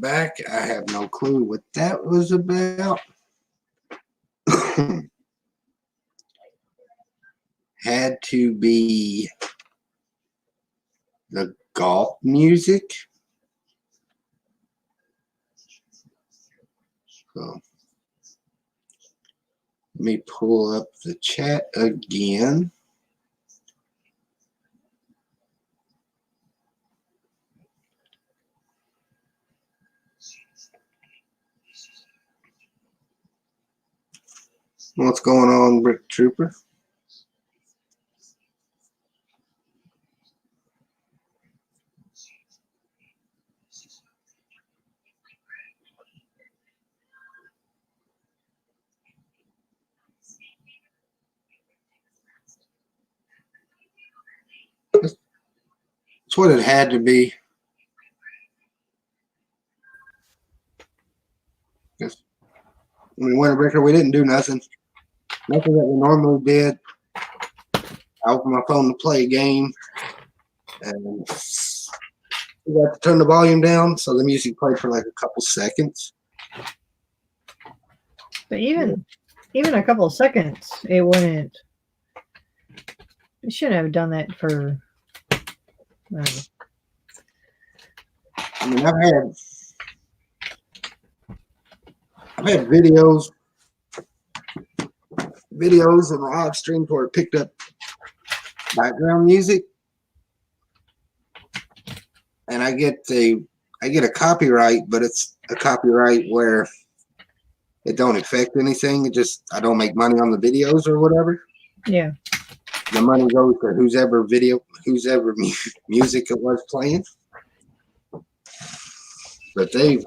back. I have no clue what that was about. Had to be the golf music. So let me pull up the chat again. What's going on, Brick Trooper? That's what it had to be. I mean, Winter Bricker, we didn't do nothing. Nothing that we normally did. I opened my phone to play a game, and we got to turn the volume down, so the music played for like a couple seconds. But even a couple of seconds, it wouldn't. We shouldn't have done that for. I mean, I've had videos and live streams where it picked up background music, and I get a copyright, but it's a copyright where it don't affect anything. It just, I don't make money on the videos or whatever. Yeah. The money goes to whose ever music it was playing. But they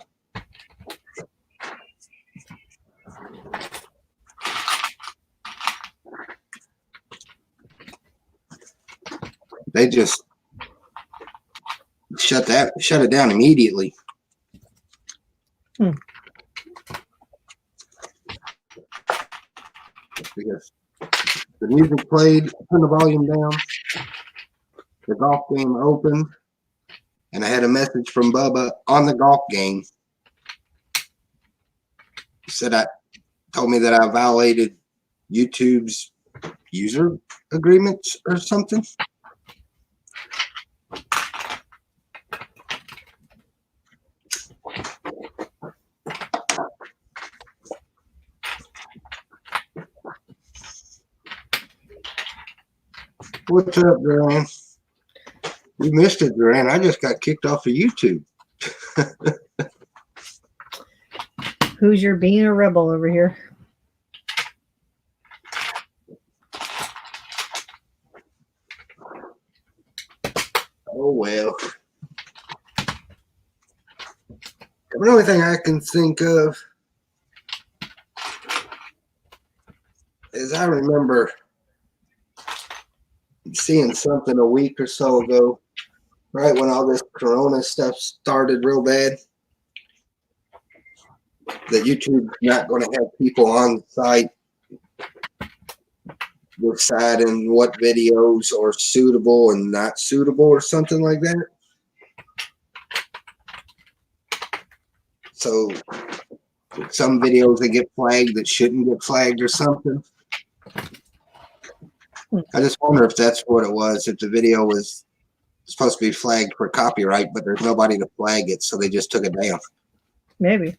just shut it down immediately. Because the music played, turn the volume down, the golf game opened, and I had a message from Bubba on the golf game. He told me that I violated YouTube's user agreements or something. What's up, Duran? You missed it, Duran. I just got kicked off of YouTube. Who's your being a rebel over here? Oh, well. The only thing I can think of is I remember seeing something a week or so ago, right when all this Corona stuff started real bad, that YouTube's not going to have people on site deciding what videos are suitable and not suitable or something like that. So some videos that get flagged that shouldn't get flagged or something. I just wonder if that's what it was, if the video was supposed to be flagged for copyright, but there's nobody to flag it, so they just took it down. Maybe.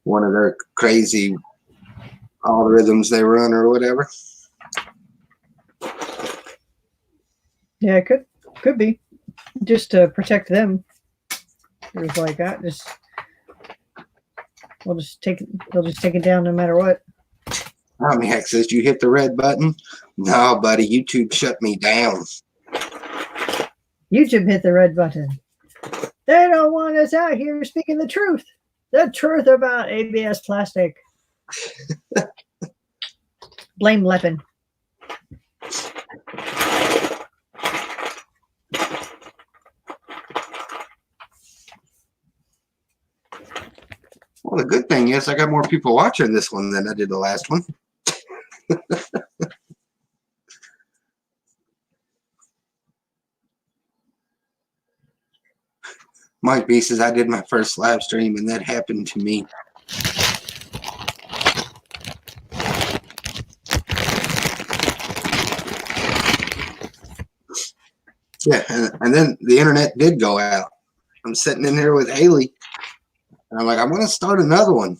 One of their crazy algorithms they run or whatever. Yeah, it could be. Just to protect them. It was like that. They'll just take it down no matter what. Max says, you hit the red button? No, buddy, YouTube shut me down. YouTube hit the red button. They don't want us out here speaking the truth. The truth about ABS plastic. Blame Lepin. Well, the good thing is I got more people watching this one than I did the last one. Mike B says I did my first live stream and that happened to me. Yeah, and then the internet did go out. I'm sitting in here with Haley, and I'm like, I'm gonna start another one.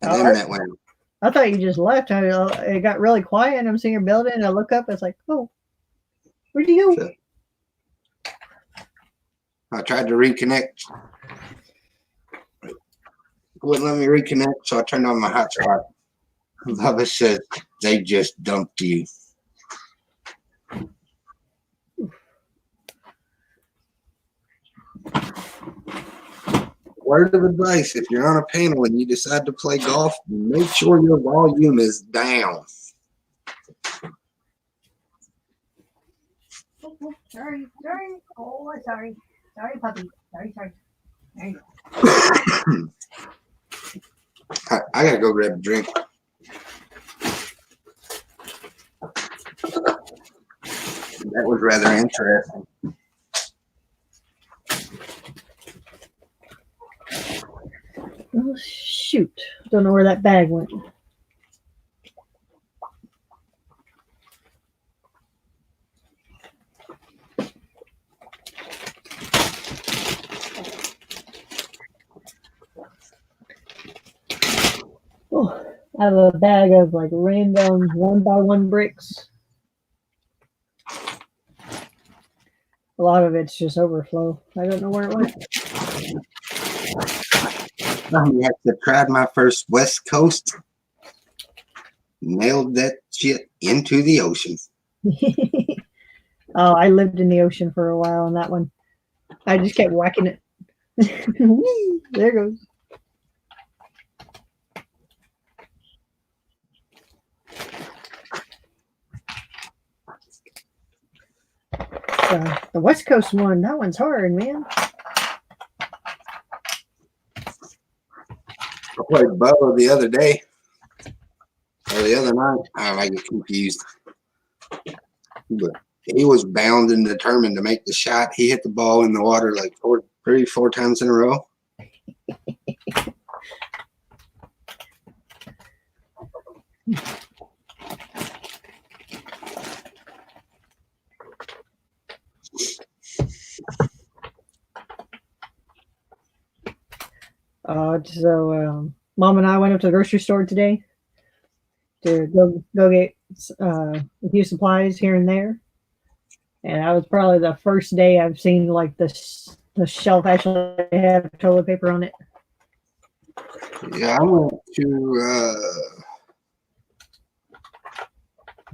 And the internet went out. I thought you just left. It got really quiet, and I'm seeing your building, and I look up, it's like, oh, where'd you go? I tried to reconnect. It wouldn't let me reconnect, so I turned on my hotspot. Bubba said they just dumped you. Word of advice, if you're on a panel and you decide to play golf, make sure your volume is down. Oh, sorry. Oh, sorry. Sorry, puppy. Sorry. There you go. I gotta go grab a drink. That was rather interesting. Oh, shoot. Don't know where that bag went. Oh, I have a bag of like random 1x1 bricks. A lot of it's just overflow. I don't know where it went. I tried my first West Coast. Nailed that shit into the ocean. Oh, I lived in the ocean for a while on that one. I just kept whacking it. There it goes. The West Coast one, that one's hard, man. I played Bubba the other day, or the other night. I get confused. But he was bound and determined to make the shot. He hit the ball in the water like 4 times in a row. Mom and I went up to the grocery store today to go get a few supplies here and there, and that was probably the first day I've seen like the shelf actually have toilet paper on it. Yeah, I went to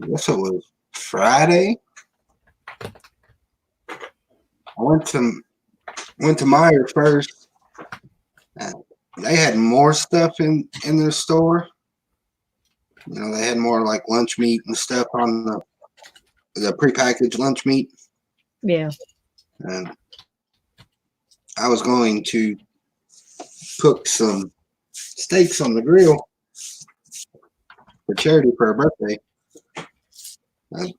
I guess it was Friday. I went to Meijer first. They had more stuff in their store. You know, they had more like lunch meat and stuff on the prepackaged lunch meat. Yeah. And I was going to cook some steaks on the grill for Charity for her birthday. And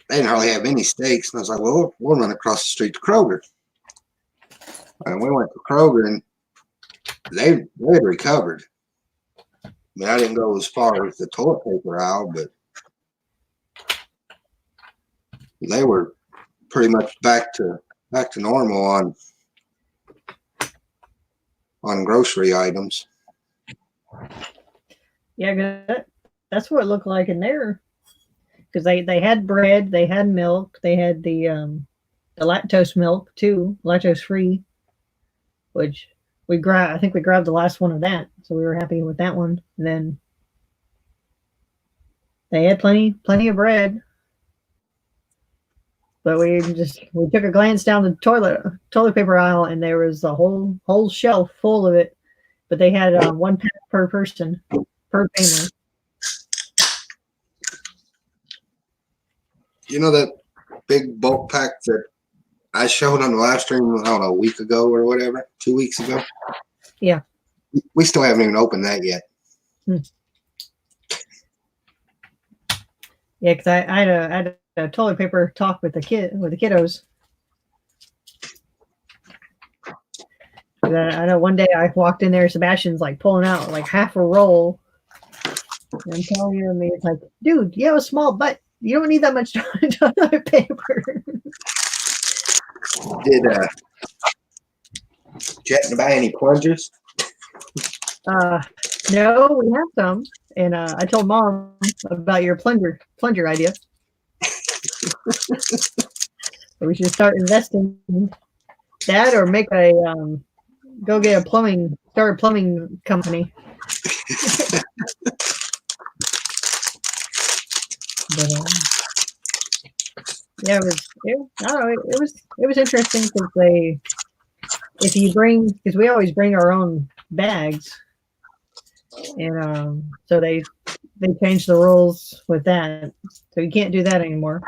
they didn't hardly have any steaks. And I was like, well, we'll run across the street to Kroger. And we went to Kroger, and they had recovered. I mean, I didn't go as far as the toilet paper aisle, but they were pretty much back to normal on grocery items. Yeah, that's what it looked like in there. Because they had bread, they had milk, they had the lactose milk too, lactose free, which I think we grabbed the last one of that, so we were happy with that one. And then they had plenty of bread, but we took a glance down the toilet paper aisle, and there was a whole shelf full of it. But they had 1 pack per person per family. You know that big bulk pack that I showed on the live stream, I don't know, a week ago or whatever, 2 weeks ago? Yeah. We still haven't even opened that yet. Yeah, because I had a toilet paper talk with the kiddos. I know one day I walked in there, Sebastian's like pulling out like half a roll. And I'm telling you, and it's like, dude, you have a small butt. You don't need that much toilet paper. Did you happen to buy any plungers? No, we have some. And I told Mom about your plunger idea. We should start investing in that, or make a go get start a plumbing company. But yeah, I don't know, it was interesting because we always bring our own bags, and so they changed the rules with that, so you can't do that anymore.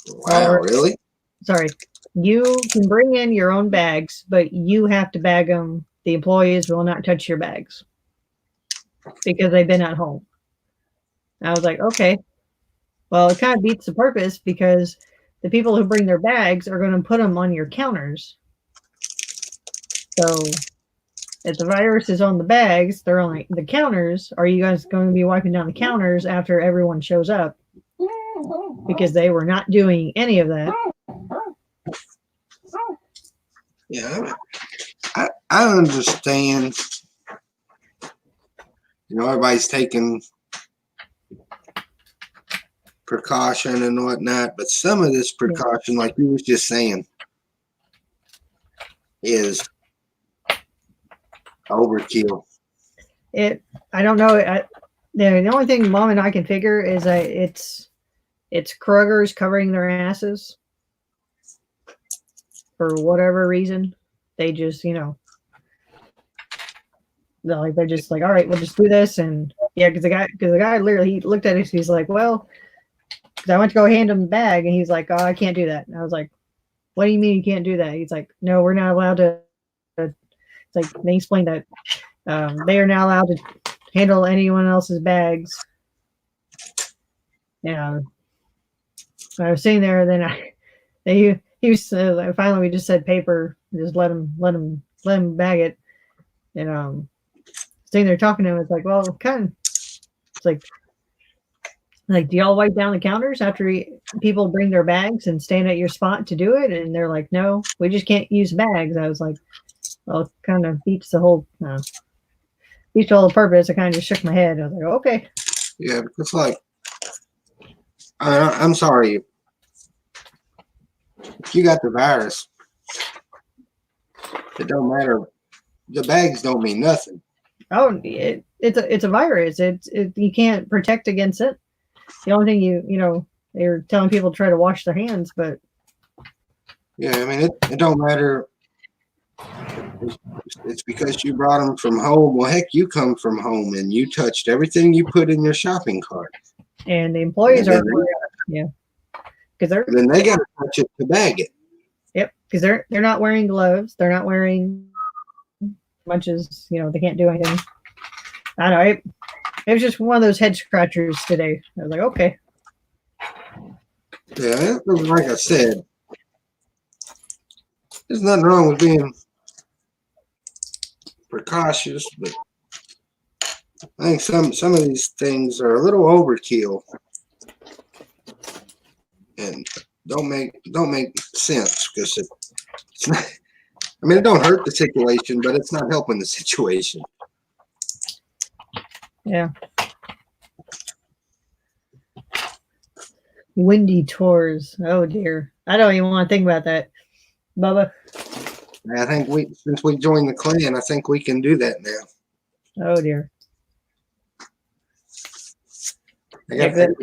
Wow, really? Sorry, you can bring in your own bags, but you have to bag them. The employees will not touch your bags because they've been at home. I was like, okay, well, it kind of beats the purpose, because the people who bring their bags are going to put them on your counters. So if the virus is on the bags, they're on the counters. Are you guys going to be wiping down the counters after everyone shows up? Because they were not doing any of that. Yeah, I understand. Everybody's taking precaution and whatnot, but some of this precaution, like you was just saying, is overkill. I don't know. The only thing Mom and I can figure is that it's Kroger's covering their asses for whatever reason. They just, they're just like, all right, we'll just do this. And yeah, because the guy literally, he looked at us, he's like, well, because I went to go hand him the bag, and he's like, oh, I can't do that. And I was like, what do you mean you can't do that? He's like, no, we're not allowed to. It's like, they explained that they are not allowed to handle anyone else's bags. Yeah. I was sitting there, and then he was finally, we just said paper, just let him bag it, and sitting there talking to him. It's like, well, it's like do y'all wipe down the counters after people bring their bags and stand at your spot to do it? And they're like, no, we just can't use bags. I was like, well, it kind of beats the whole purpose. I kind of just shook my head. I was like, okay. Yeah, it's like, I'm sorry. If you got the virus, it don't matter. The bags don't mean nothing. Oh, it's a virus. You can't protect against it. The only thing they're telling people to try to wash their hands, but yeah, I mean it don't matter. It's because you brought them from home. Well, heck, you come from home and you touched everything you put in your shopping cart. And the employees are, because then they got to touch it to bag it. Yep, because they're not wearing gloves. They're not wearing much as they can't do anything. I don't know. It was just one of those head scratchers today. I was like, okay. Yeah, like I said, there's nothing wrong with being precautious, but I think some of these things are a little overkill and don't make sense, because it's not. I mean, it don't hurt the situation, but it's not helping the situation. Yeah. Windy tours. Oh dear. I don't even want to think about that. Bubba. I think since we joined the clan, I think we can do that now. Oh dear. I gotta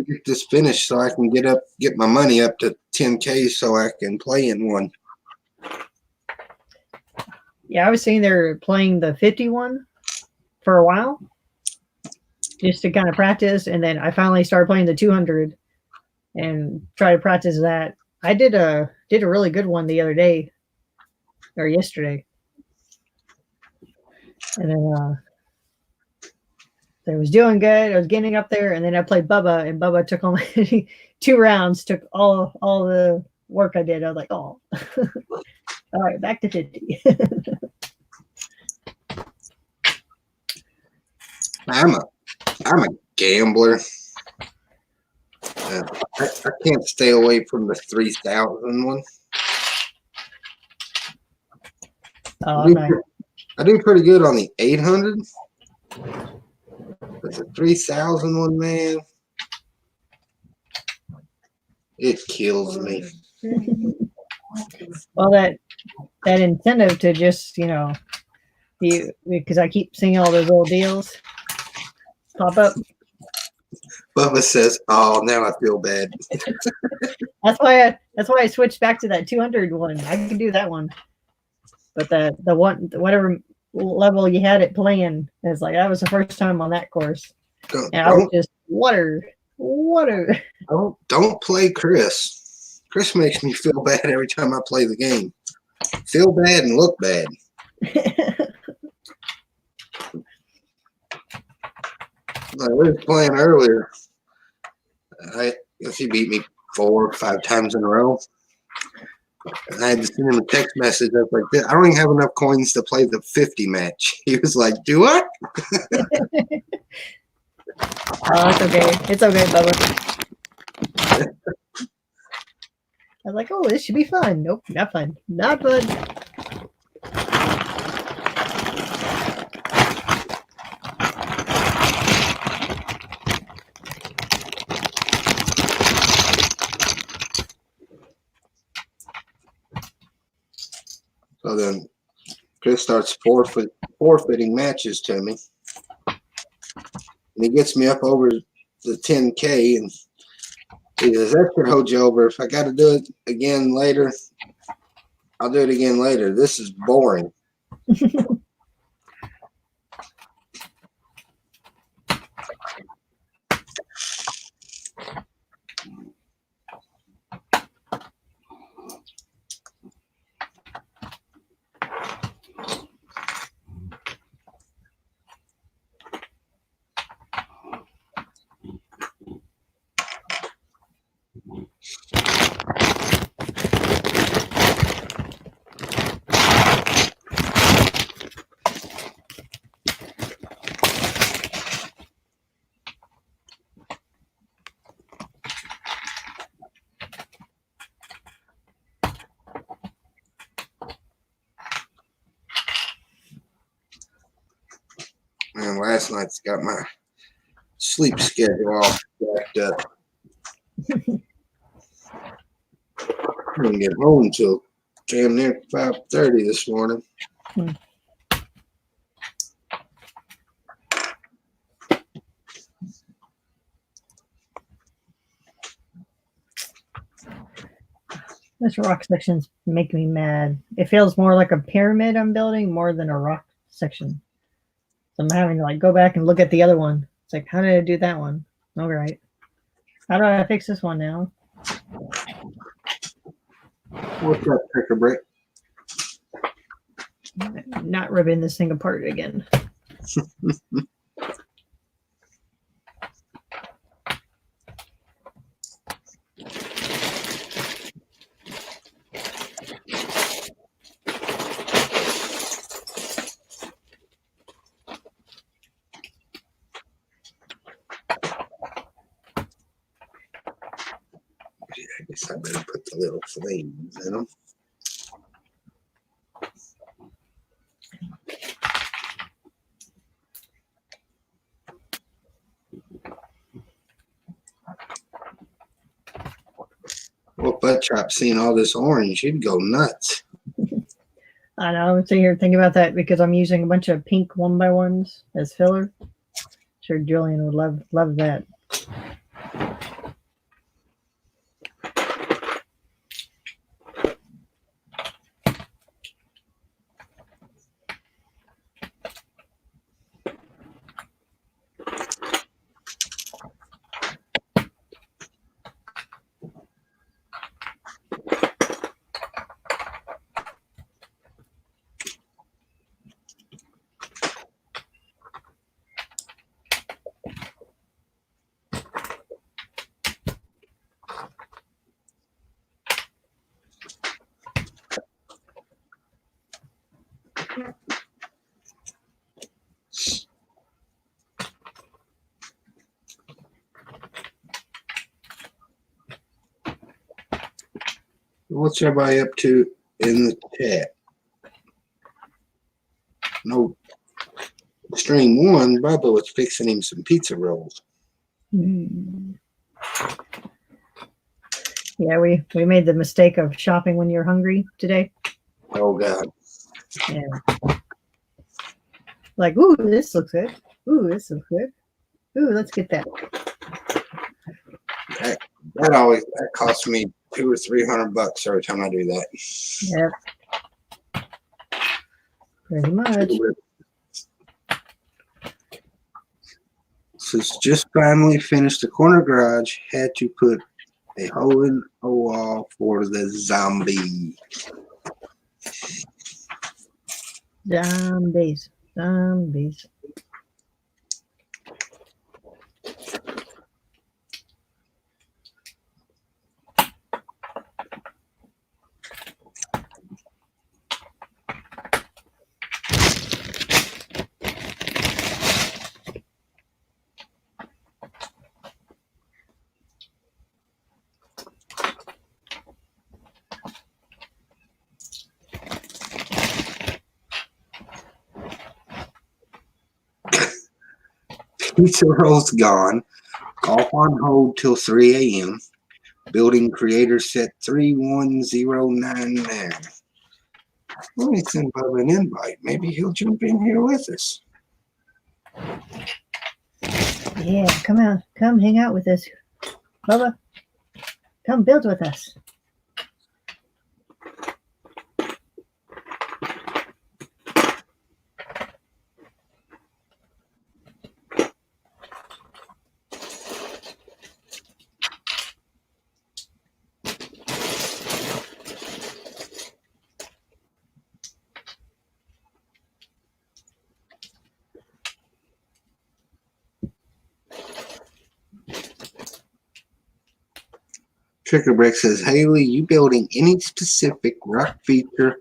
get this finished so I can get my money up to 10K so I can play in one. Yeah, I was sitting there playing the 51 for a while, just to kind of practice, and then I finally started playing the 200 and try to practice that. I did a really good one the other day, or yesterday, and then I was doing good. I was getting up there, and then I played Bubba, and Bubba took only 2 rounds, took all the work I did. I was like, oh. All right, back to 50. I'm a gambler. I can't stay away from the 3,000 one. Oh, nice. I do pretty good on the 800, but the 3,000 one, man, it kills me. Well, that incentive to just, because I keep seeing all those little deals pop up. Bubba says, "Oh, now I feel bad." That's why I switched back to that 200 one. I can do that one, but the one whatever level you had it playing is like that was the first time on that course, and I was just water. Don't play Chris. Chris makes me feel bad every time I play the game. Feel bad and look bad. I was playing earlier. He beat me 4 or 5 times in a row. And I had to send him a text message. I was like, I don't even have enough coins to play the 50 match. He was like, do what? Oh, it's okay. It's okay, Bubba. I was like, oh, this should be fun. Nope, not fun. Not fun. So then Chris starts forfeiting matches to me. And he gets me up over the 10K, and he says, "That should hold you over. If I got to do it again later, I'll do it again later. This is boring." And last night's got my sleep schedule all jacked up. I didn't get home until damn near 5:30 this morning. This rock section's making me mad. It feels more like a pyramid I'm building more than a rock section. So I'm having to like go back and look at the other one. It's like, how did I do that one? All right. How do I fix this one now? What's up, Picker Brick? Not ripping this thing apart again. I guess I better put the little flames in them. Well, Butt Chop seeing all this orange, he'd go nuts. I know. I'm sitting here thinking about that because I'm using a bunch of pink 1x1s as filler. Sure, Julian would love that. What's everybody up to in the chat? No. Stream one, Bubba was fixing him some pizza rolls. Mm. Yeah, we made the mistake of shopping when you're hungry today. Oh God. Yeah. Like, ooh, this looks good. Ooh, this looks good. Ooh, let's get that. That costs me $200 or $300 every time I do that. Yep. Pretty much. Since just finally finished the corner garage, had to put a hole in a wall for the zombie. Zombies. Zombies. Pizza rolls gone. Golf on hold till 3 a.m. Building creator set 31099. Let me send Bubba an invite. Maybe he'll jump in here with us. Yeah, come on. Come hang out with us. Bubba, come build with us. Trickerbrick says, Haley, you building any specific rock feature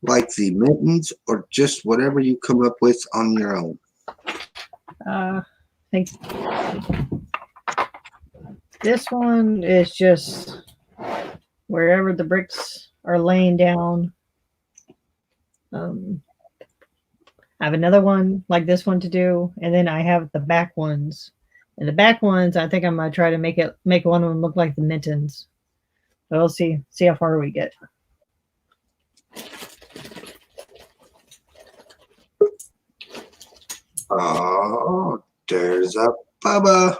like the mittens or just whatever you come up with on your own? I think this one is just wherever the bricks are laying down. I have another one like this one to do, and then I have the back ones. And the back ones, I think I'm gonna try to make one of them look like the mittens. So we'll see how far we get. Oh, there's a Bubba.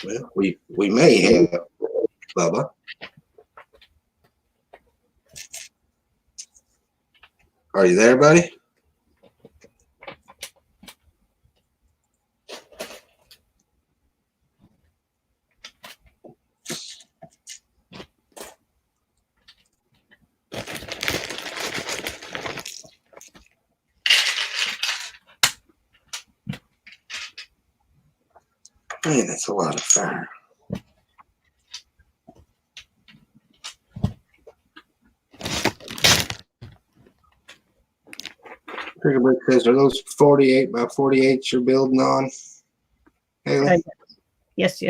Well, we may have Bubba. Are you there, buddy? Man, that's a lot of fire. Triggerbrick says, are those 48 by 48s you're building on? Haley? Yes.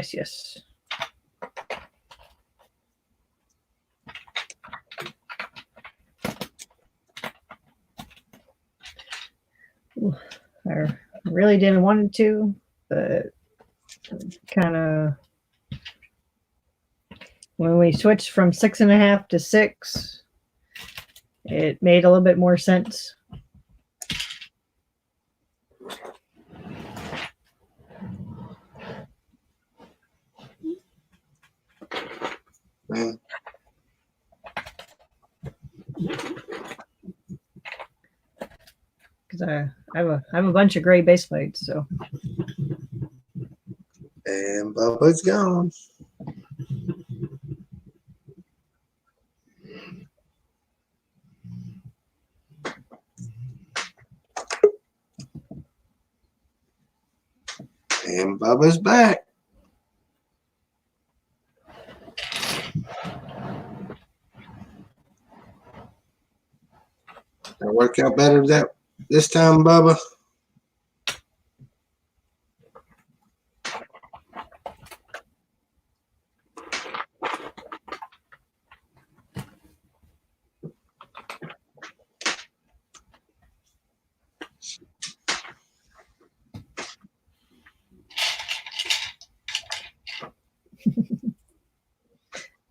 I really didn't want to, but kind of when we switched from 6.5 to 6, it made a little bit more sense. Man. Because I have a bunch of gray base plates, so. And Bubba's gone. And Bubba's back. Work out better this time, Bubba?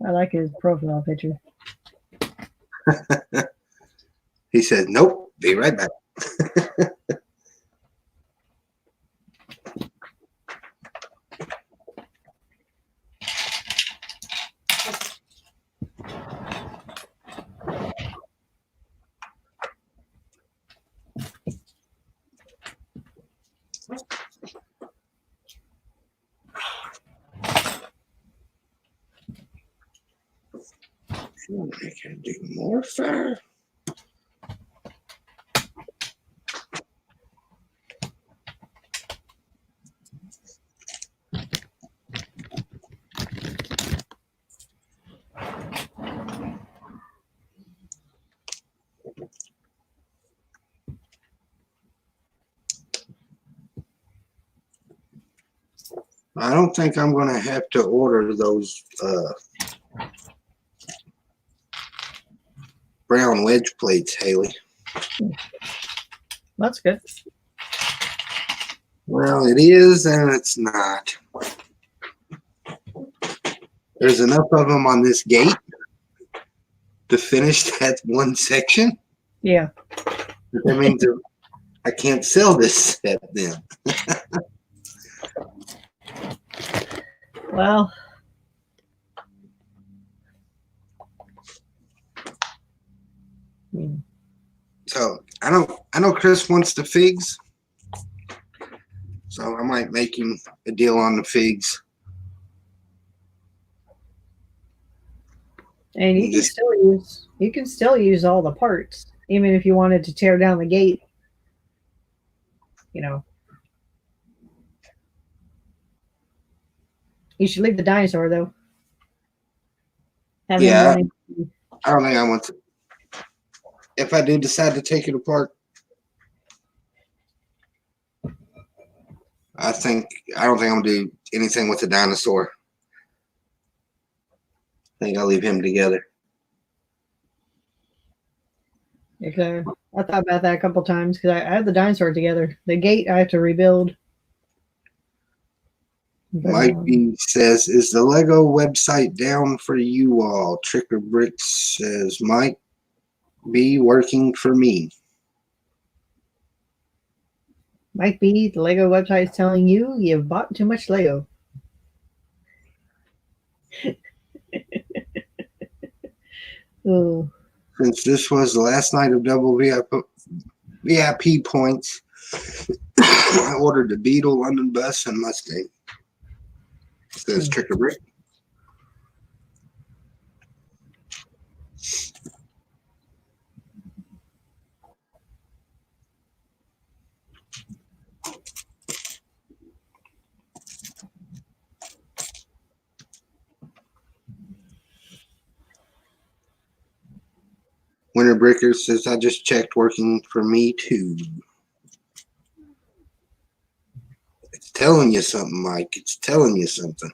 I like his profile picture. He said, nope, be right back. I can do more fire. I don't think I'm going to have to order those brown wedge plates, Haley. That's good. Well, it is and it's not. There's enough of them on this gate to finish that one section. Yeah. But that means I can't sell this set then. Well, So I know Chris wants the figs. So I might make him a deal on the figs. and you can still use all the parts, even if you wanted to tear down the gate. You know. You should leave the dinosaur though. Have him Yeah. running. I don't think I want to. If I do decide to take it apart, I don't think I'm gonna do anything with the dinosaur. I think I'll leave him together. Okay. I thought about that a couple times because I have the dinosaur together. The gate I have to rebuild. But, Mike B says, "Is the Lego website down for you all?" Trick or Bricks says, "Mike B working for me." Mike B, the Lego website is telling you you've bought too much Lego. Oh. Since this was the last night of double VIP points, I ordered the Beetle, London Bus, and Mustang. Says Trick or Brick. Winter Bricker says, "I just checked, working for me too." It's telling you something, Mike. It's telling you something.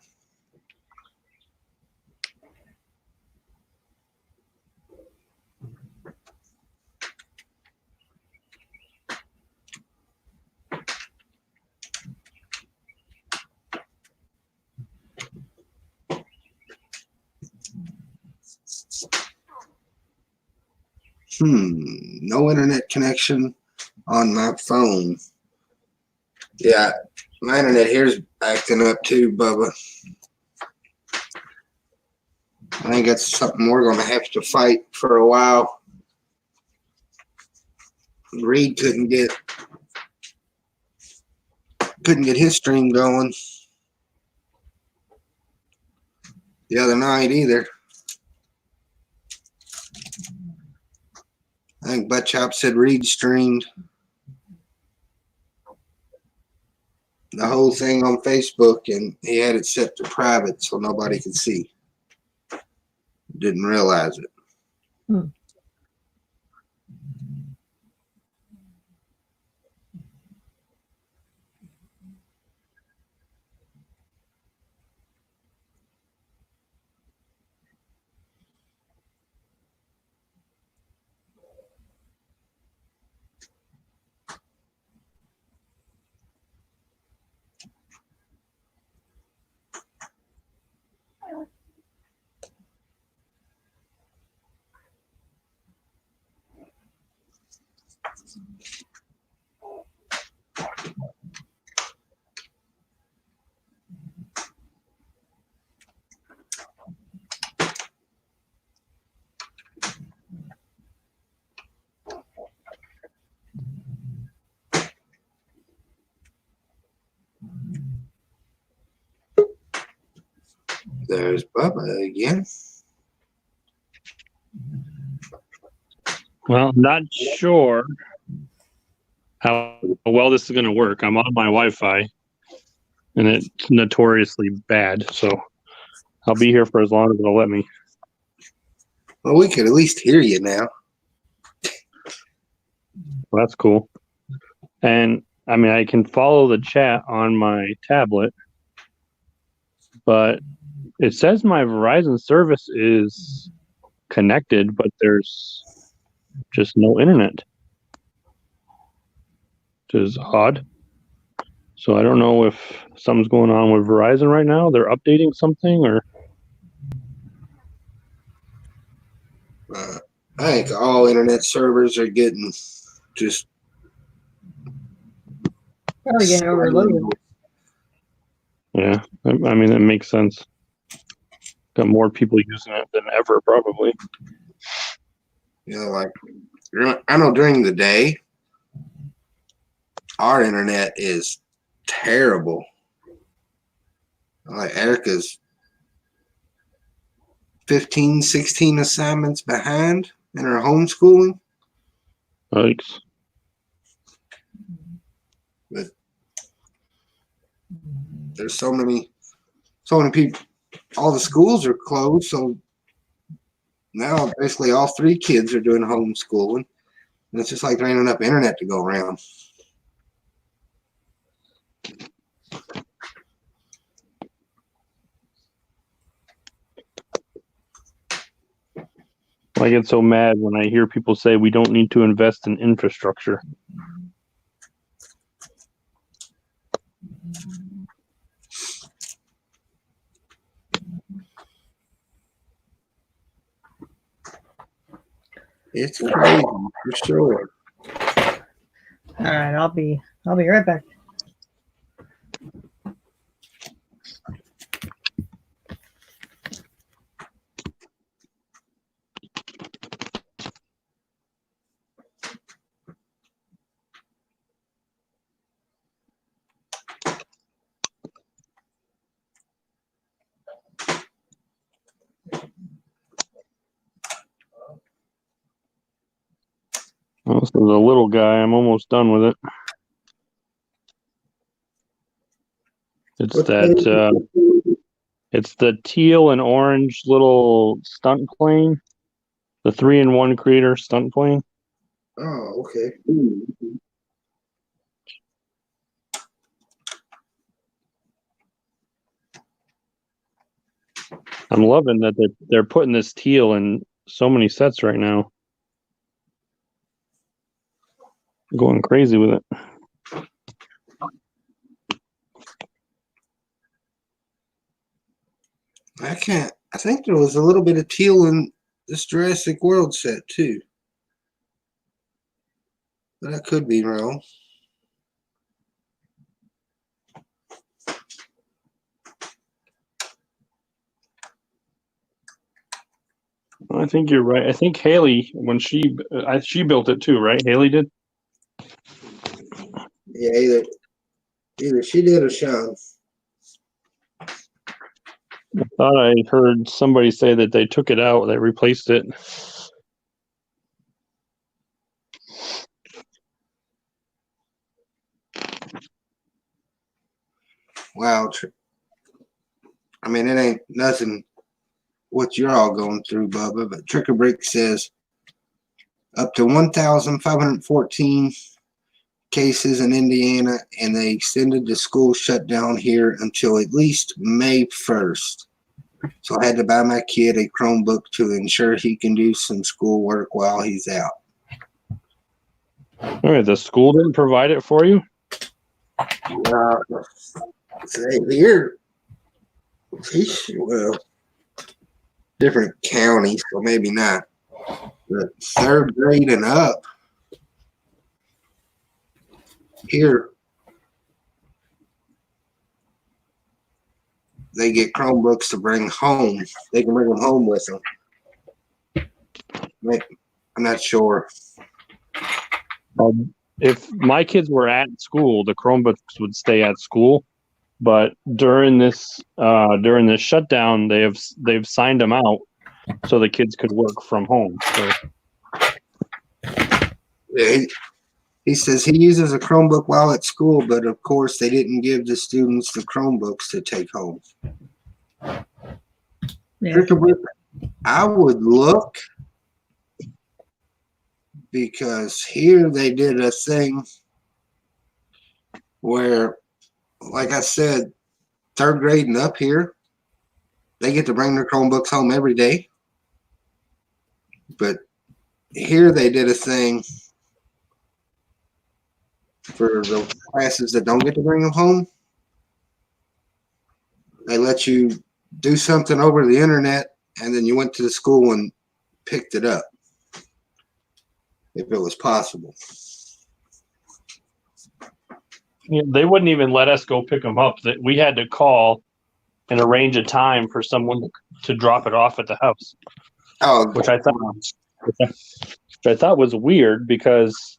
No internet connection on my phone. Yeah, my internet here's acting up too, Bubba. I think that's something we're going to have to fight for a while. Reed couldn't get his stream going the other night either. I think Butt Chop said Reed streamed the whole thing on Facebook and he had it set to private so nobody could see. Didn't realize it. There's Bubba again. Well, I'm not sure how well this is going to work. I'm on my Wi-Fi, and it's notoriously bad. So I'll be here for as long as it'll let me. Well, we could at least hear you now. Well, that's cool. And I mean, I can follow the chat on my tablet, but it says my Verizon service is connected, but there's just no internet, which is odd. So I don't know if something's going on with Verizon right now. They're updating something, or I think all internet servers are getting just Probably getting overloaded. yeah. I mean, that makes sense. Got more people using it than ever, probably. You know, like I know during the day, our internet is terrible. Like Erica's 15, 16 assignments behind in her homeschooling. Thanks. But there's so many people. All the schools are closed, so now basically all 3 kids are doing homeschooling. And it's just like there ain't enough internet to go around. I get so mad when I hear people say we don't need to invest in infrastructure. It's crazy for sure. All right, I'll be right back. Well, this is a little guy. I'm almost done with it. It's the teal and orange little stunt plane, the 3-in-1 creator stunt plane. Oh, okay. I'm loving that they're putting this teal in so many sets right now. Going crazy with it. I think there was a little bit of teal in this Jurassic World set too. But I could be wrong. I think you're right. I think Haley, when she built it too, right? Haley did. Yeah, either she did or Sean. I thought I heard somebody say that they took it out, they replaced it. Wow. I mean, it ain't nothing what you're all going through, Bubba, but Tricker Brick says up to 1,514 cases in Indiana, and they extended the school shutdown here until at least May 1st. So I had to buy my kid a Chromebook to ensure he can do some schoolwork while he's out. All right, the school didn't provide it for you? Say here, well, different counties, so maybe not. But 3rd grade and up here, they get Chromebooks to bring home. They can bring them home with them. I'm not sure. If my kids were at school, the Chromebooks would stay at school. but during this shutdown, they've signed them out so the kids could work from home. So He says he uses a Chromebook while at school, but of course they didn't give the students the Chromebooks to take home. Yeah. I would look, because here they did a thing where, like I said, third grade and up here, they get to bring their Chromebooks home every day. But here they did a thing for the classes that don't get to bring them home. They let you do something over the internet, and then you went to the school and picked it up, if it was possible. they wouldn't even let us go pick them up. That we had to call and arrange a time for someone to drop it off at the house, Oh, which I thought was weird, because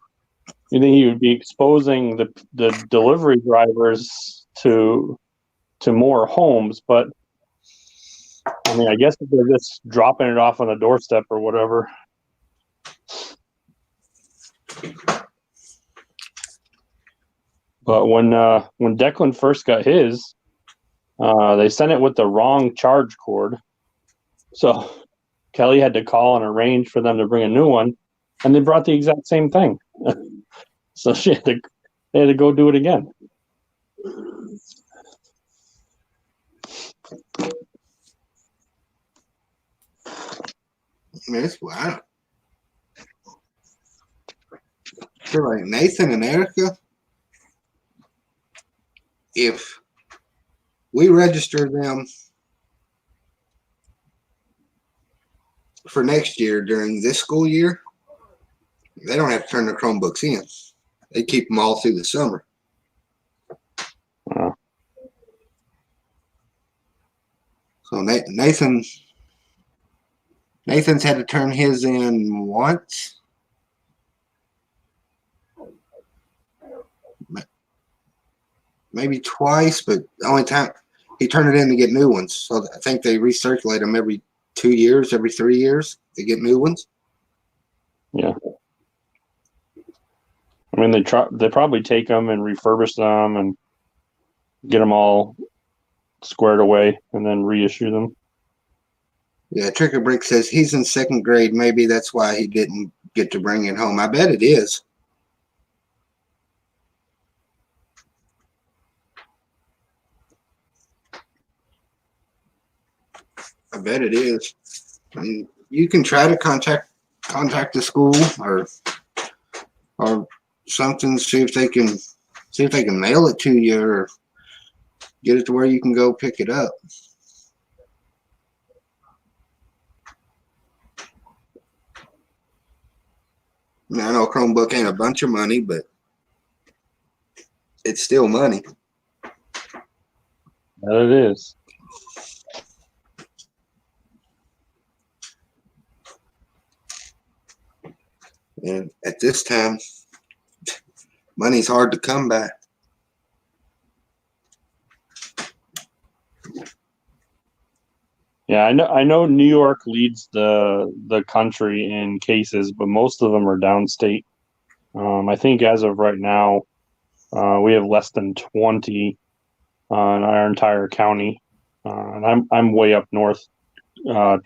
you think you would be exposing the delivery drivers to more homes, but I mean, I guess if they're just dropping it off on the doorstep or whatever. But when Declan first got his, they sent it with the wrong charge cord, so Kelly had to call and arrange for them to bring a new one, and they brought the exact same thing. So they had to go do it again. man, it's wild. So like Nathan and Erica, if we register them for next year during this school year, they don't have to turn their Chromebooks in. They keep them all through the summer. Wow. So Nathan's had to turn his in once. Maybe twice, but the only time he turned it in to get new ones. So I think they recirculate them every 2 years, every 3 years, they get new ones. Yeah. I mean, they probably take them and refurbish them and get them all squared away and then reissue them. Yeah, Tricker Brick says he's in second grade. Maybe that's why he didn't get to bring it home. I bet it is. I bet it is. I mean, you can try to contact the school or something, see if they can mail it to you or get it to where you can go pick it up. Now, I know Chromebook ain't a bunch of money, but it's still money. That it is. And at this time, money's hard to come by. Yeah, I know New York leads the country in cases, but most of them are downstate. I think as of right now, we have less than 20 in our entire county, and I'm way up north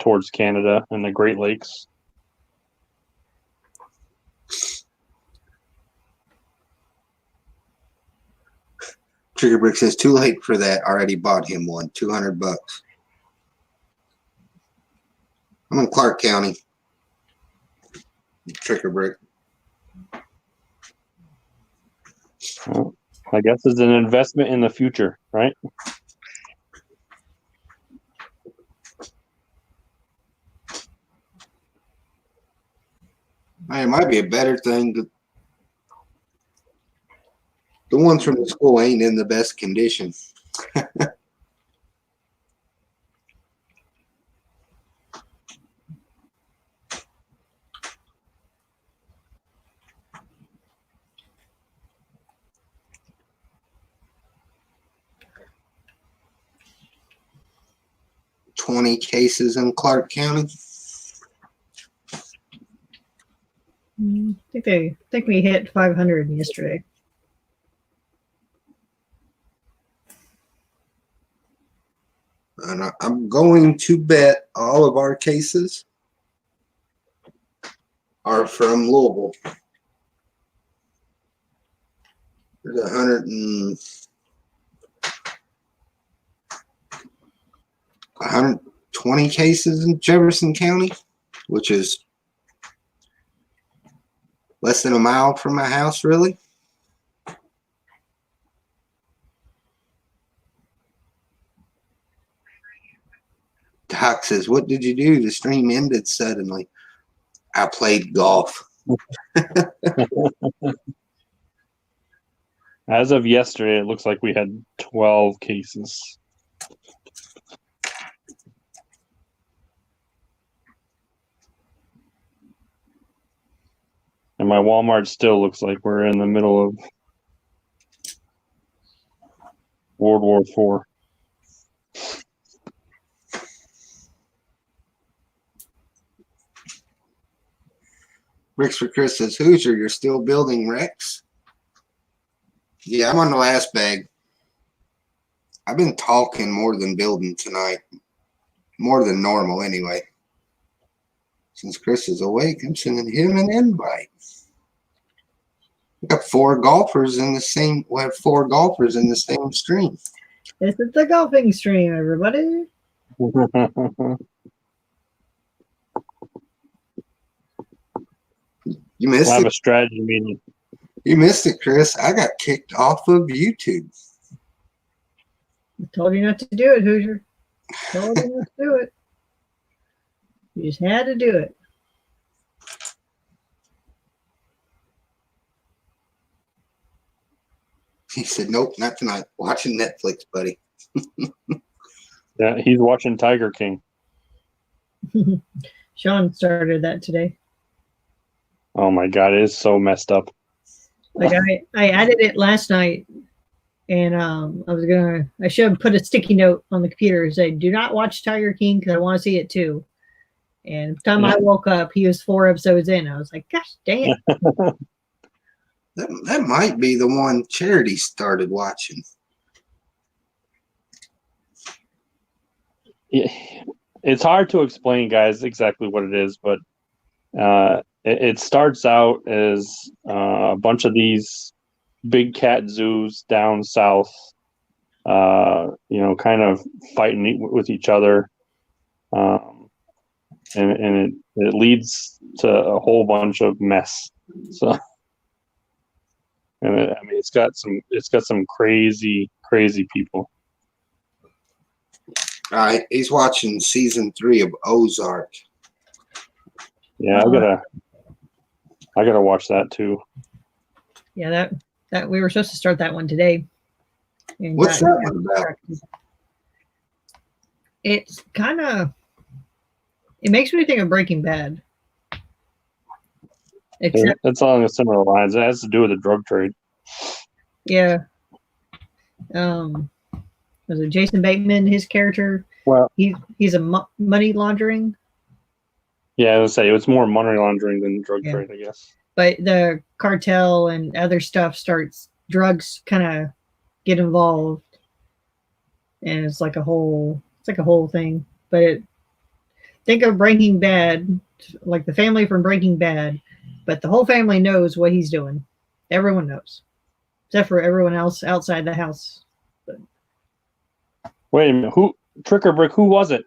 towards Canada and the Great Lakes. Trigger Brick says too late for that. Already bought him one. $200. I'm in Clark County. Trigger Brick. Well, I guess it's an investment in the future, right? It might be a better thing. The ones from the school ain't in the best condition. 120 cases in Clark County. I think we hit 500 yesterday. And I'm going to bet all of our cases are from Louisville. There's 120 cases in Jefferson County, which is less than a mile from my house, really. Doc says, "What did you do? The stream ended suddenly." I played golf. As of yesterday, it looks like we had 12 cases. And my Walmart still looks like we're in the middle of World War IV. Rex for Chris says, "Hoosier, you're still building Rex?" Yeah, I'm on the last bag. I've been talking more than building tonight. More than normal, anyway. Since Chris is awake, I'm sending him an invite. We got 4 golfers in the same. We have 4 golfers in the same stream. This is the golfing stream, everybody. You We'll missed have it. a strategy meeting. You missed it, Chris. I got kicked off of YouTube. I told you not to do it, Hoosier. Told you not to do it. You just had to do it. He said, "Nope, not tonight. Watching Netflix, buddy." Yeah, he's watching Tiger King. Sean started that today. Oh my God, it is so messed up. Like I added it last night, and I should have put a sticky note on the computer and say, "Do not watch Tiger King because I want to see it too." And the time I woke up, he was 4 episodes in. I was like, "Gosh dang it!" That might be the one Charity started watching. Yeah, it's hard to explain, guys, exactly what it is, but it starts out as a bunch of these big cat zoos down south, kind of fighting with each other, and it leads to a whole bunch of mess. So, and it's got some crazy people. All right, he's watching season 3 of Ozark. Yeah, I gotta watch that too. Yeah, that we were supposed to start that one today. And What's that one about? It's kind of. It makes me think of Breaking Bad. Except, It's along a similar lines. It has to do with the drug trade. yeah. Was it Jason Bateman? His character. Well, he's a money laundering. Yeah, I would say it's more money laundering than drug trade, I guess. But the cartel and other stuff drugs kind of get involved, and it's like a whole thing. But think of Breaking Bad, like the family from Breaking Bad, but the whole family knows what he's doing. Everyone knows, except for everyone else outside the house. But, wait a minute, who Trick or Brick? Who was it?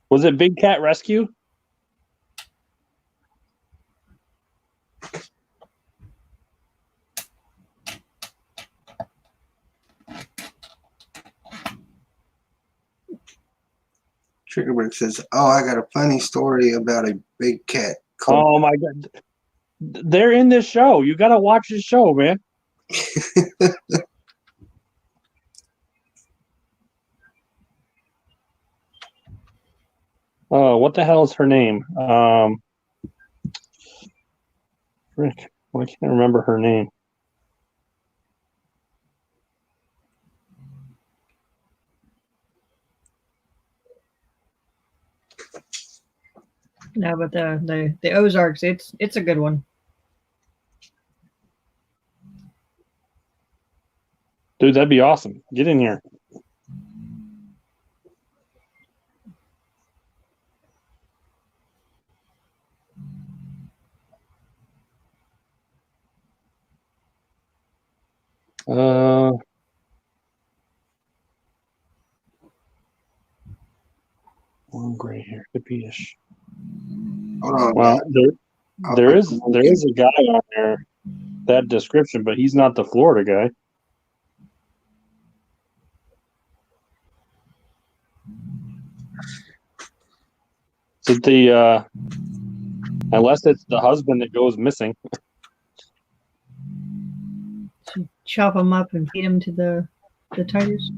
Was it Big Cat Rescue? Triggerberg says, "Oh, I got a funny story about a big cat." Oh my God, they're in this show. You got to watch this show, man. Oh, what the hell is her name? Rick, I can't remember her name. No, but the Ozarks, it's a good one. Dude, that'd be awesome. Get in here. One gray hair, hippie-ish. Hold on. Well, I'll there put- is a guy on there, that description, but he's not the Florida guy. So unless it's the husband that goes missing. Should chop them up and feed them to the tigers.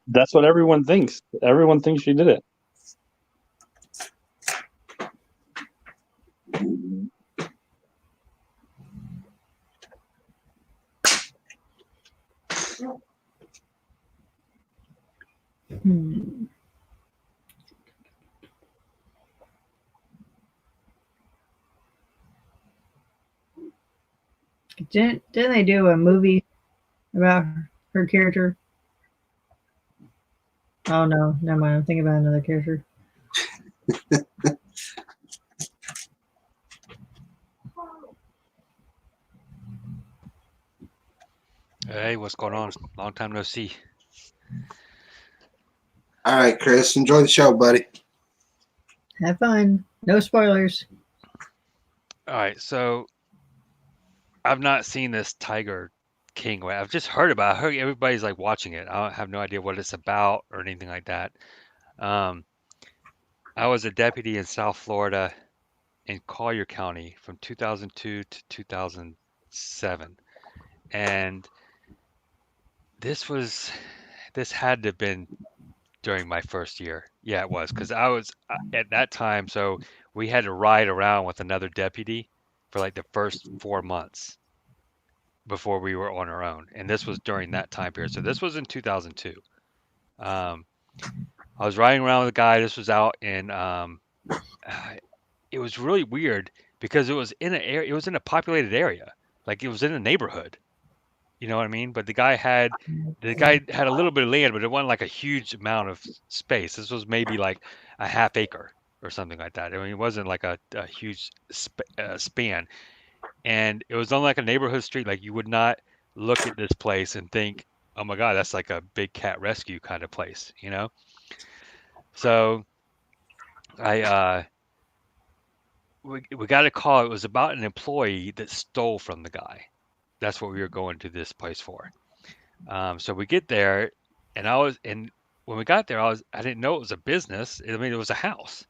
That's what everyone thinks. Everyone thinks she did it. Hmm. Didn't they do a movie about her character? Oh no, never mind. I'm thinking about another character. Hey, what's going on? Long time no see. All right, Chris. Enjoy the show, buddy. Have fun. No spoilers. All right, so I've not seen this Tiger King. I've just heard about it. I heard everybody's like watching it. I have no idea what it's about or anything like that. Um, I was a deputy in South Florida in Collier County from 2002 to 2007. And this had to have been during my first year. Yeah, it was because I was at that time. So we had to ride around with another deputy for like the first 4 months before we were on our own. And this was during that time period. So this was in 2002. I was riding around with a guy. This was out in, it was really weird because it was in it was in a populated area. Like it was in a neighborhood. You know what I mean? But the guy had a little bit of land, but it wasn't like a huge amount of space. This was maybe like a half acre or something like that. I mean, it wasn't like a huge span. And it was on like a neighborhood street. Like you would not look at this place and think, oh my God, that's like a big cat rescue kind of place, you know? So I we got a call. It was about an employee that stole from the guy. That's what we were going to this place for. So we get there, and when we got there, I didn't know it was a business. I mean, it was a house.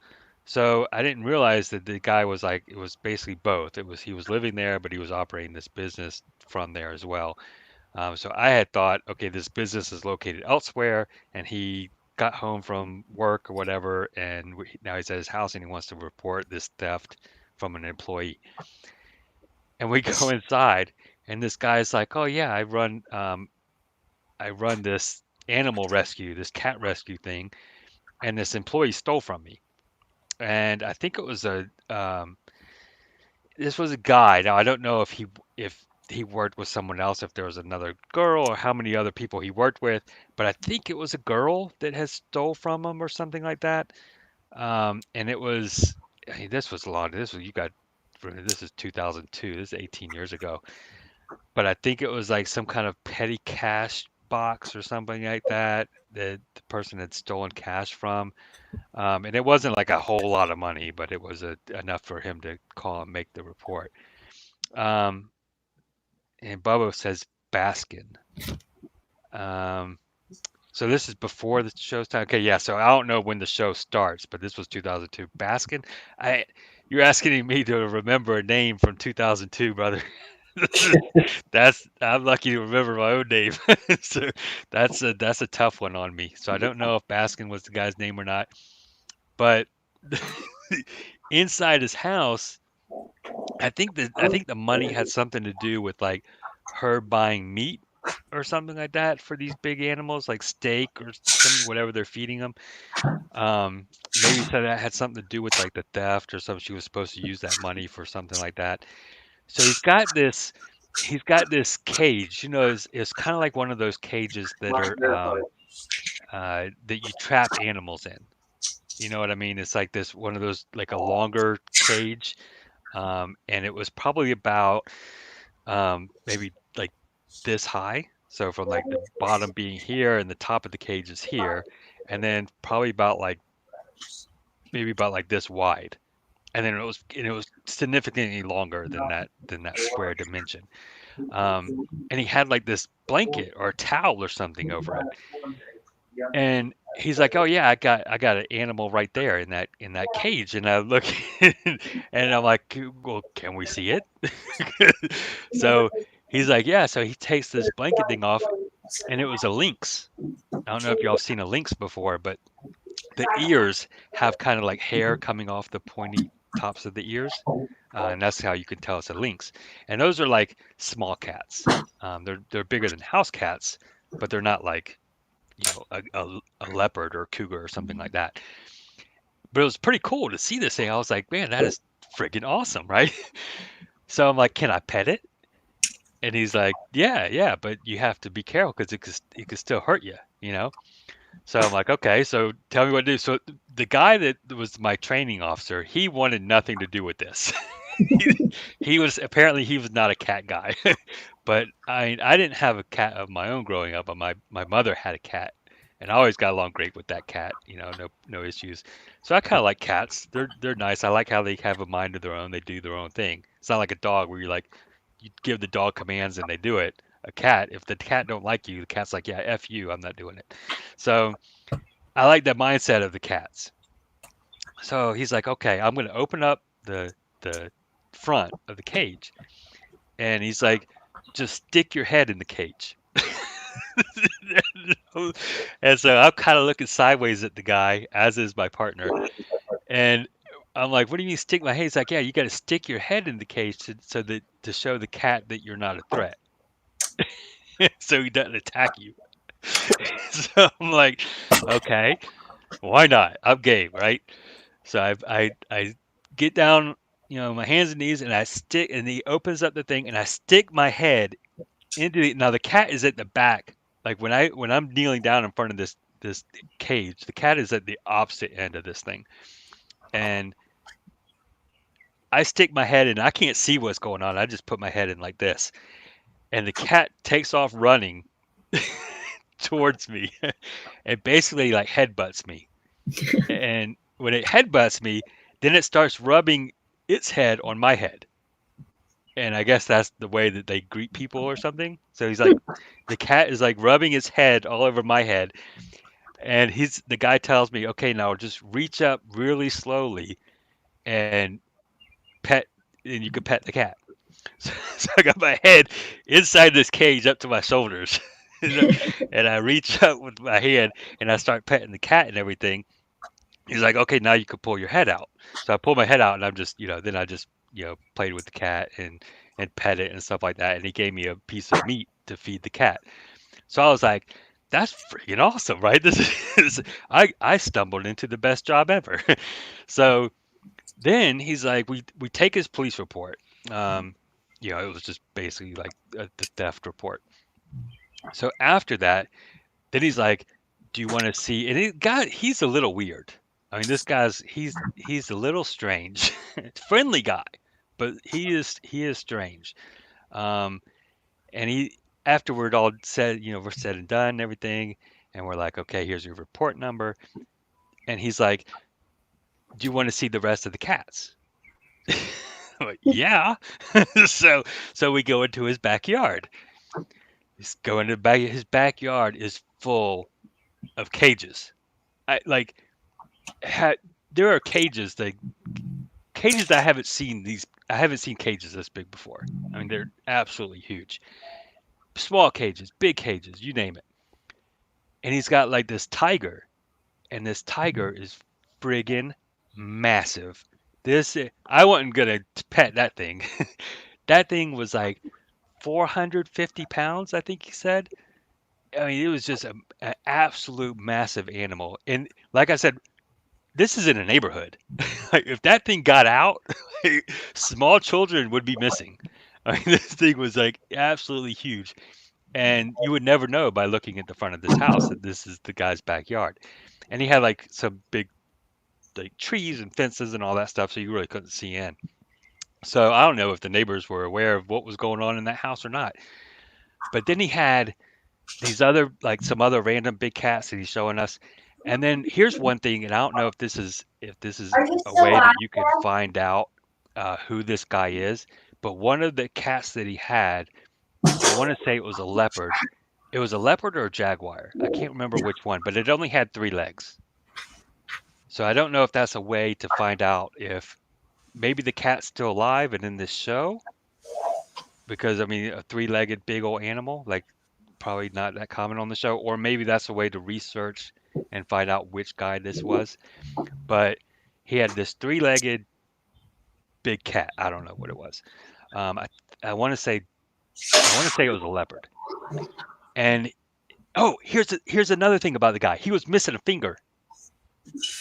So I didn't realize that the guy was like, it was basically both. He was living there, but he was operating this business from there as well. So I had thought, okay, this business is located elsewhere, and he got home from work or whatever, and now he's at his house and he wants to report this theft from an employee. And we go inside, and this guy's like, "Oh yeah, I run this animal rescue, this cat rescue thing, and this employee stole from me." And I think it was this was a guy. Now I don't know if he worked with someone else, if there was another girl, or how many other people he worked with, but I think it was a girl that has stole from him or something like that. And it was, I mean, this was long. This is 2002. This is 18 years ago. But I think it was like some kind of petty cash box or something like that that the person had stolen cash from. And it wasn't like a whole lot of money, but it was enough for him to call and make the report. Um, and Bubba says Baskin. So this is before the show's time. Okay, yeah. So I don't know when the show starts, but this was 2002. Baskin. You're asking me to remember a name from 2002, brother. I'm lucky to remember my own name. So that's a tough one on me. So I don't know if Baskin was the guy's name or not. But inside his house, I think the money had something to do with like her buying meat or something like that for these big animals, like steak or something, whatever they're feeding them. Maybe so that had something to do with like the theft or something. She was supposed to use that money for something like that. So he's got this cage, it's kind of like one of those cages that are that you trap animals in. You know what I mean? It's like this one of those like a longer cage, and it was probably about maybe like this high. So from like the bottom being here and the top of the cage is here, and then probably about like maybe about like this wide. And then it was significantly longer than that square dimension. And he had like this blanket or a towel or something over it. And he's like, "Oh yeah, I got an animal right there in that cage." And I look and I'm like, "Well, can we see it?" So he's like, "Yeah." So he takes this blanket thing off, and it was a lynx. I don't know if y'all seen a lynx before, but the ears have kind of like hair coming off the pointy tops of the ears, and that's how you can tell it's a lynx. And those are like small cats. They're bigger than house cats, but they're not like a leopard or cougar or something like that. But it was pretty cool to see this thing. I was like, man, that is friggin' awesome, right? So I'm like, can I pet it? And he's like, yeah, yeah, but you have to be careful because it could still hurt you, you know? So I'm like, okay, so tell me what to do. So the guy that was my training officer, he wanted nothing to do with this. He was apparently he was not a cat guy, but I didn't have a cat of my own growing up, but my mother had a cat, and I always got along great with that cat. No issues. So I kind of like cats. They're nice. I like how they have a mind of their own. They do their own thing. It's not like a dog where you give the dog commands and they do it. A cat, if the cat don't like you, the cat's like, yeah, F you, I'm not doing it. So I like that mindset of the cats. So he's like, okay, I'm going to open up the front of the cage, and he's like, just stick your head in the cage. And so I'm kind of looking sideways at the guy, as is my partner, and I'm like, what do you mean stick my head? He's like, yeah, you got to stick your head in the cage to show the cat that you're not a threat, so he doesn't attack you. So I'm like, okay, why not? I'm game, right? So I get down, my hands and knees, and I stick, and he opens up the thing, and I stick my head into the. Now the cat is at the back. Like when I'm kneeling down in front of this cage, the cat is at the opposite end of this thing, and I stick my head in. I can't see what's going on. I just put my head in like this, and the cat takes off running towards me, and basically like headbutts me. And when it headbutts me, then it starts rubbing its head on my head. And I guess that's the way that they greet people or something. So he's like, the cat is like rubbing its head all over my head. And the guy tells me, okay, now just reach up really slowly and pet, and you can pet the cat. So I got my head inside this cage up to my shoulders. And I reach up with my hand and I start petting the cat and everything. He's like, okay, now you can pull your head out. So I pull my head out, and I'm just, then I just, played with the cat and pet it and stuff like that. And he gave me a piece of meat to feed the cat. So I was like, that's freaking awesome, right? I stumbled into the best job ever. So then he's like, we take his police report. It was just basically like the theft report. So after that, then he's like, do you want to see? And he's a little weird. I mean, this he's a little strange. Friendly guy, but he is strange. Um, and he afterward all said, we're said and done and everything, and we're like, okay, here's your report number. And he's like, do you want to see the rest of the cats? I'm like, yeah. So we go into his backyard. He's going to his backyard is full of cages. There are cages that I haven't seen I haven't seen cages this big before. I mean, they're absolutely huge. Small cages, big cages, you name it. And he's got like this tiger, and this tiger is friggin' massive. I wasn't gonna pet that thing. That thing was like 450 pounds, I think he said. I mean, it was just an absolute massive animal. And like I said, this is in a neighborhood. Like, if that thing got out, small children would be missing. I mean, this thing was like absolutely huge. And you would never know by looking at the front of this house that this is the guy's backyard. And he had like some big like trees and fences and all that stuff, so you really couldn't see in. So I don't know if the neighbors were aware of what was going on in that house or not. But then he had these other like some other random big cats that he's showing us. And then here's one thing, and I don't know if this is Are you a still way that on you could there? find out who this guy is. But one of the cats that he had, I want to say it was a leopard. It was a leopard or a jaguar. I can't remember which one, but it only had 3 legs. So I don't know if that's a way to find out if maybe the cat's still alive and in this show. Because I mean, a 3-legged big old animal, like probably not that common on the show, or maybe that's a way to research and find out which guy this was. But he had this 3-legged big cat. I don't know what it was. I want to say it was a leopard. And oh, here's another thing about the guy. He was missing a finger.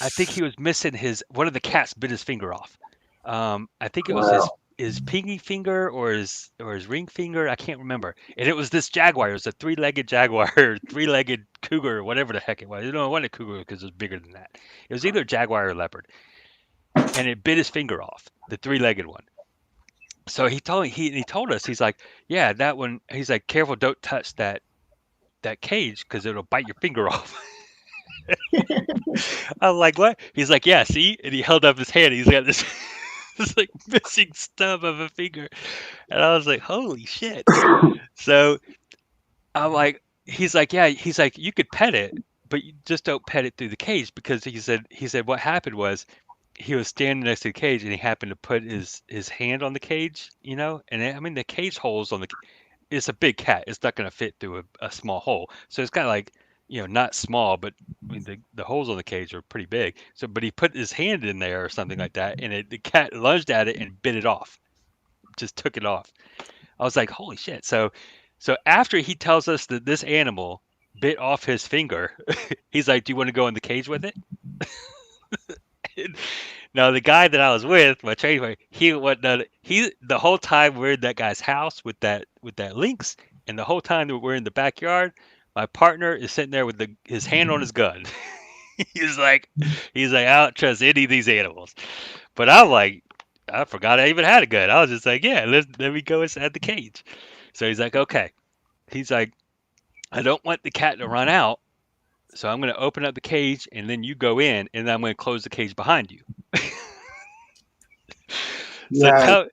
I think he was missing one of the cats bit his finger off. I think it was his pinky finger or his ring finger. I can't remember. And it was this jaguar. It was a 3-legged jaguar, 3-legged cougar, or whatever the heck it was. You know, it wasn't a cougar because it was bigger than that. It was either a jaguar or leopard. And it bit his finger off, the 3-legged one. So he told us, he's like, yeah, that one. He's like, careful, don't touch that cage because it'll bite your finger off. I'm like, what? He's like, yeah, see? And he held up his hand. He's got this this like missing stub of a finger. And I was like, holy shit. So I'm like, he's like, yeah, he's like, you could pet it, but you just don't pet it through the cage, because he said what happened was he was standing next to the cage and he happened to put his hand on the cage, you know? And I mean, the cage holes it's a big cat. It's not going to fit through a small hole. So it's kind of like, you know, not small, but I mean, the holes on the cage are pretty big. So, but he put his hand in there or something like that, and the cat lunged at it and bit it off, just took it off. I was like, holy shit. So after he tells us that this animal bit off his finger, he's like, do you want to go in the cage with it? Now the guy that I was with, my trainer, the whole time we're in that guy's house with that lynx, and the whole time that we're in the backyard, my partner is sitting there with his hand on his gun. he's like, I don't trust any of these animals. But I'm like, I forgot I even had a gun. I was just like, yeah, let me go inside the cage. So he's like, okay. He's like, I don't want the cat to run out, so I'm going to open up the cage, and then you go in, and then I'm going to close the cage behind you. So Yeah,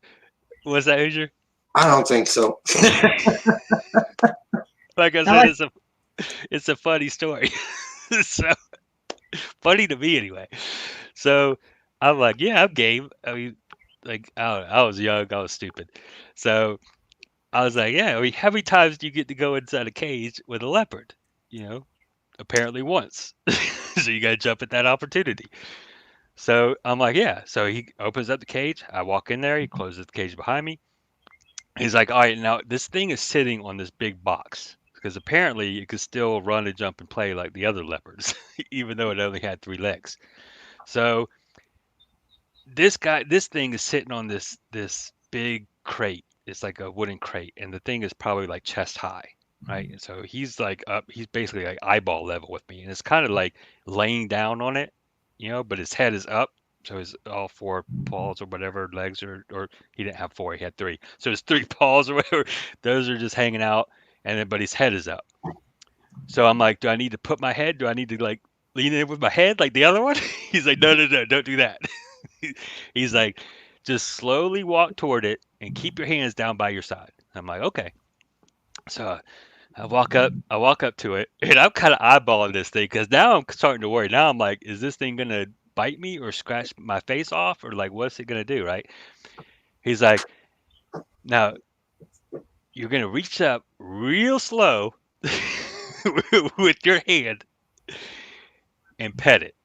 was that Hoosier? I don't think so. Like I said, it's a funny story. So funny to me anyway. So I'm like, yeah, I'm game. I mean, like, I don't know, I was young, I was stupid. So I was like, yeah, I mean, how many times do you get to go inside a cage with a leopard? You know, apparently once. So you got to jump at that opportunity. So I'm like, yeah. So he opens up the cage. I walk in there. He closes the cage behind me. He's like, all right, now this thing is sitting on this big box, because apparently it could still run and jump and play like the other leopards, even though it only had 3 legs. So this thing is sitting on this big crate. It's like a wooden crate, and the thing is probably like chest high, right? And so he's like up. He's basically like eyeball level with me, and it's kind of like laying down on it, you know, but his head is up. So his all 4 paws or whatever legs or he didn't have 4, he had 3. So his 3 paws or whatever, those are just hanging out, and then but his head is up. So I'm like, do I need to put my head? Do I need to like lean in with my head like the other one? He's like, no, don't do that. He's like, just slowly walk toward it and keep your hands down by your side. I'm like, okay. So I walk up to it, and I'm kind of eyeballing this thing because now I'm starting to worry. Now I'm like, is this thing gonna bite me or scratch my face off, or like, what's it gonna do, right? He's like, now you're gonna reach up real slow with your hand and pet it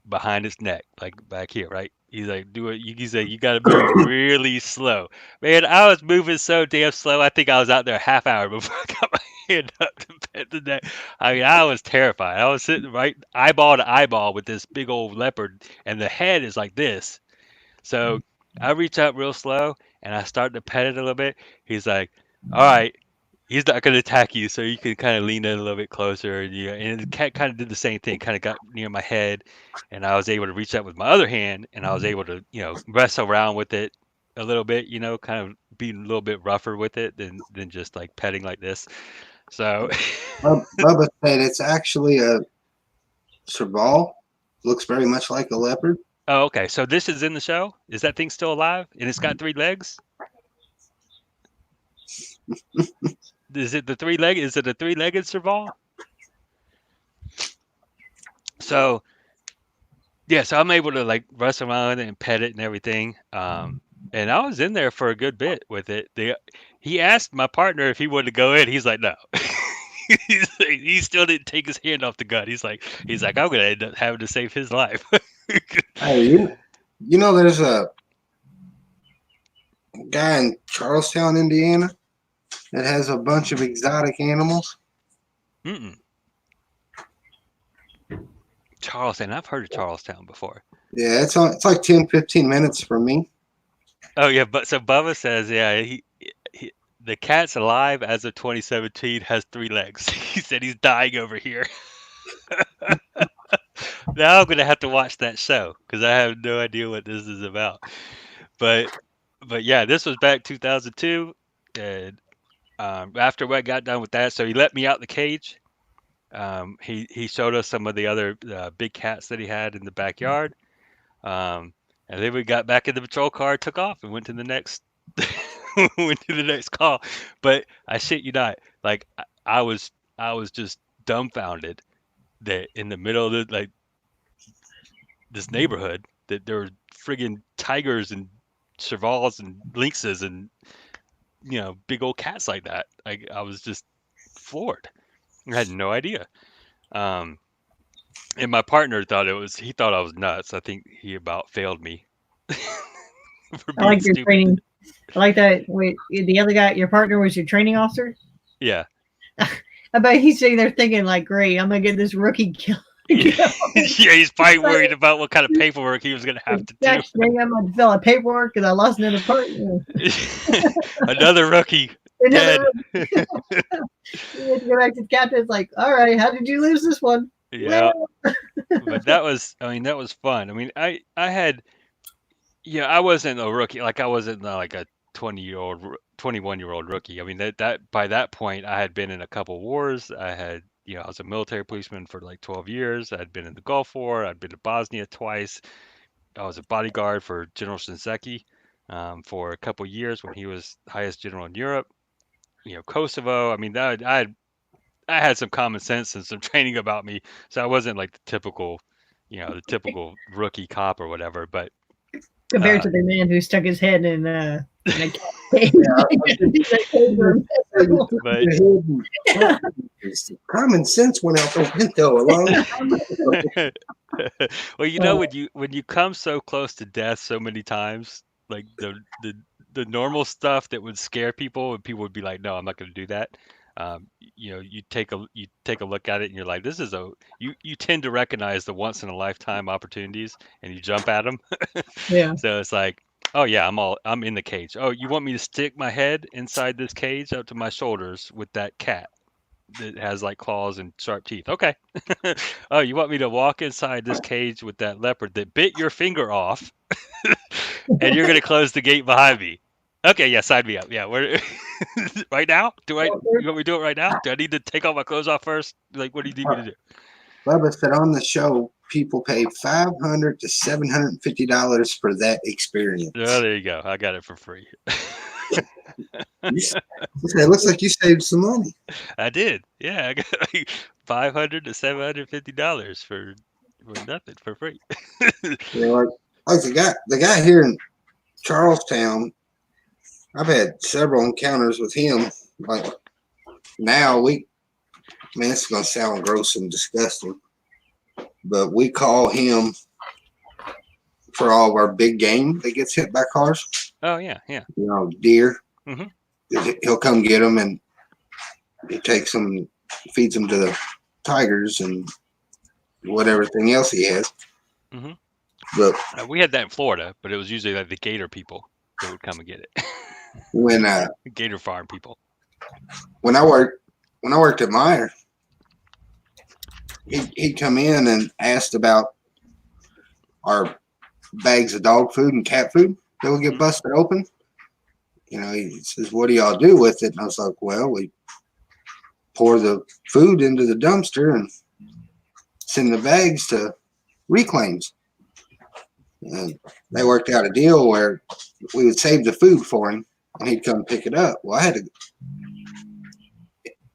behind its neck, like back here, right? He's like, do it. He's like, you got to move really slow. Man, I was moving so damn slow. I think I was out there a half hour before I got my hand up to pet the neck. I mean, I was terrified. I was sitting right eyeball to eyeball with this big old leopard, and the head is like this. So I reach out real slow, and I start to pet it a little bit. He's like, all right. He's not going to attack you, so you can kind of lean in a little bit closer. And the cat kind of did the same thing, kind of got near my head, and I was able to reach out with my other hand, and I was able to, wrestle around with it a little bit, kind of be a little bit rougher with it than just like petting like this. So, Bubba said it's actually a serval. Looks very much like a leopard. oh, okay. So this is in the show. Is that thing still alive? And it's got 3 legs? Is it a 3-legged serval? So yeah, so I'm able to like wrestle around and pet it and everything. And I was in there for a good bit with it. He asked my partner if he wanted to go in. He's like, no. He still didn't take his hand off the gun. He's like, I'm gonna end up having to save his life. Hey, there's a guy in Charlestown, Indiana, that has a bunch of exotic animals. Mm-mm. Charlestown. I've heard of Charlestown before. Yeah, it's like 10, 15 minutes from me. Oh yeah, but so Bubba says, yeah, the cat's alive as of 2017, has 3 legs. He said he's dying over here. Now I'm gonna have to watch that show because I have no idea what this is about. But yeah, this was back 2002, and after I got done with that, so he let me out the cage. He showed us some of the other big cats that he had in the backyard. And then we got back in the patrol car, took off, and went to the next call. But I shit you not, like I was just dumbfounded that in the middle of this neighborhood that there were friggin' tigers and servals and lynxes and big old cats like that. I was just floored. I had no idea. And my partner he thought I was nuts. I think he about failed me. For I like being your stupid. training. I like that. Wait, the other guy, your partner, was your training officer. Yeah. I bet he's sitting there thinking, like, great, I'm gonna get this rookie killed. Yeah, he's probably worried about what kind of paperwork he was going to have to do. I'm going to fill out paperwork because I lost another partner. Another rookie. Dead. You have to go back to the captain. It's like, all right, how did you lose this one? Yeah. But that was fun. I mean, I had, I wasn't a rookie. Like I wasn't like a 21-year-old rookie. I mean, that by that point I had been in a couple wars. I had, I was a military policeman for like 12 years. I'd been in the Gulf War. I'd been to Bosnia twice. I was a bodyguard for General Shinseki for a couple years when he was highest general in Europe. Kosovo. I mean, I had some common sense and some training about me, so I wasn't like the typical rookie cop or whatever. But compared to the man who stuck his head in a common sense went out the window a long time. Well, when you come so close to death so many times, like the normal stuff that would scare people, and people would be like, "No, I'm not going to do that." You take a look at it, and you're like, "This is you tend to recognize the once in a lifetime opportunities, and you jump at them." Yeah. So it's like, oh yeah, I'm in the cage. Oh, you want me to stick my head inside this cage up to my shoulders with that cat that has like claws and sharp teeth? Okay. Oh, you want me to walk inside this cage with that leopard that bit your finger off, and you're gonna close the gate behind me? Okay, yeah, sign me up. Yeah, we're right now. You want me to do it right now? Do I need to take all my clothes off first? Like, what do you need me to do? Bubba said on the show, people pay $500 to $750 for that experience. Oh, there you go. I got it for free. It looks like you saved some money. I did. Yeah, I got like $500 to $750 for nothing, for free. Like the guy here in Charlestown, I've had several encounters with him. Like now it's gonna sound gross and disgusting, but we call him for all of our big game that gets hit by cars. Oh yeah, yeah. You know, deer. Mhm. He'll come get them and he takes them, feeds them to the tigers and whatever thing else he has. Mhm. But We had that in Florida, but it was usually like the gator people that would come and get it. when Gator farm people. when I worked at Meyer, he'd come in and asked about our bags of dog food and cat food that would get busted open. You know, he says, "What do y'all do with it?" And I was like, "Well, we pour the food into the dumpster and send the bags to reclaims." And they worked out a deal where we would save the food for him and he'd come pick it up. Well,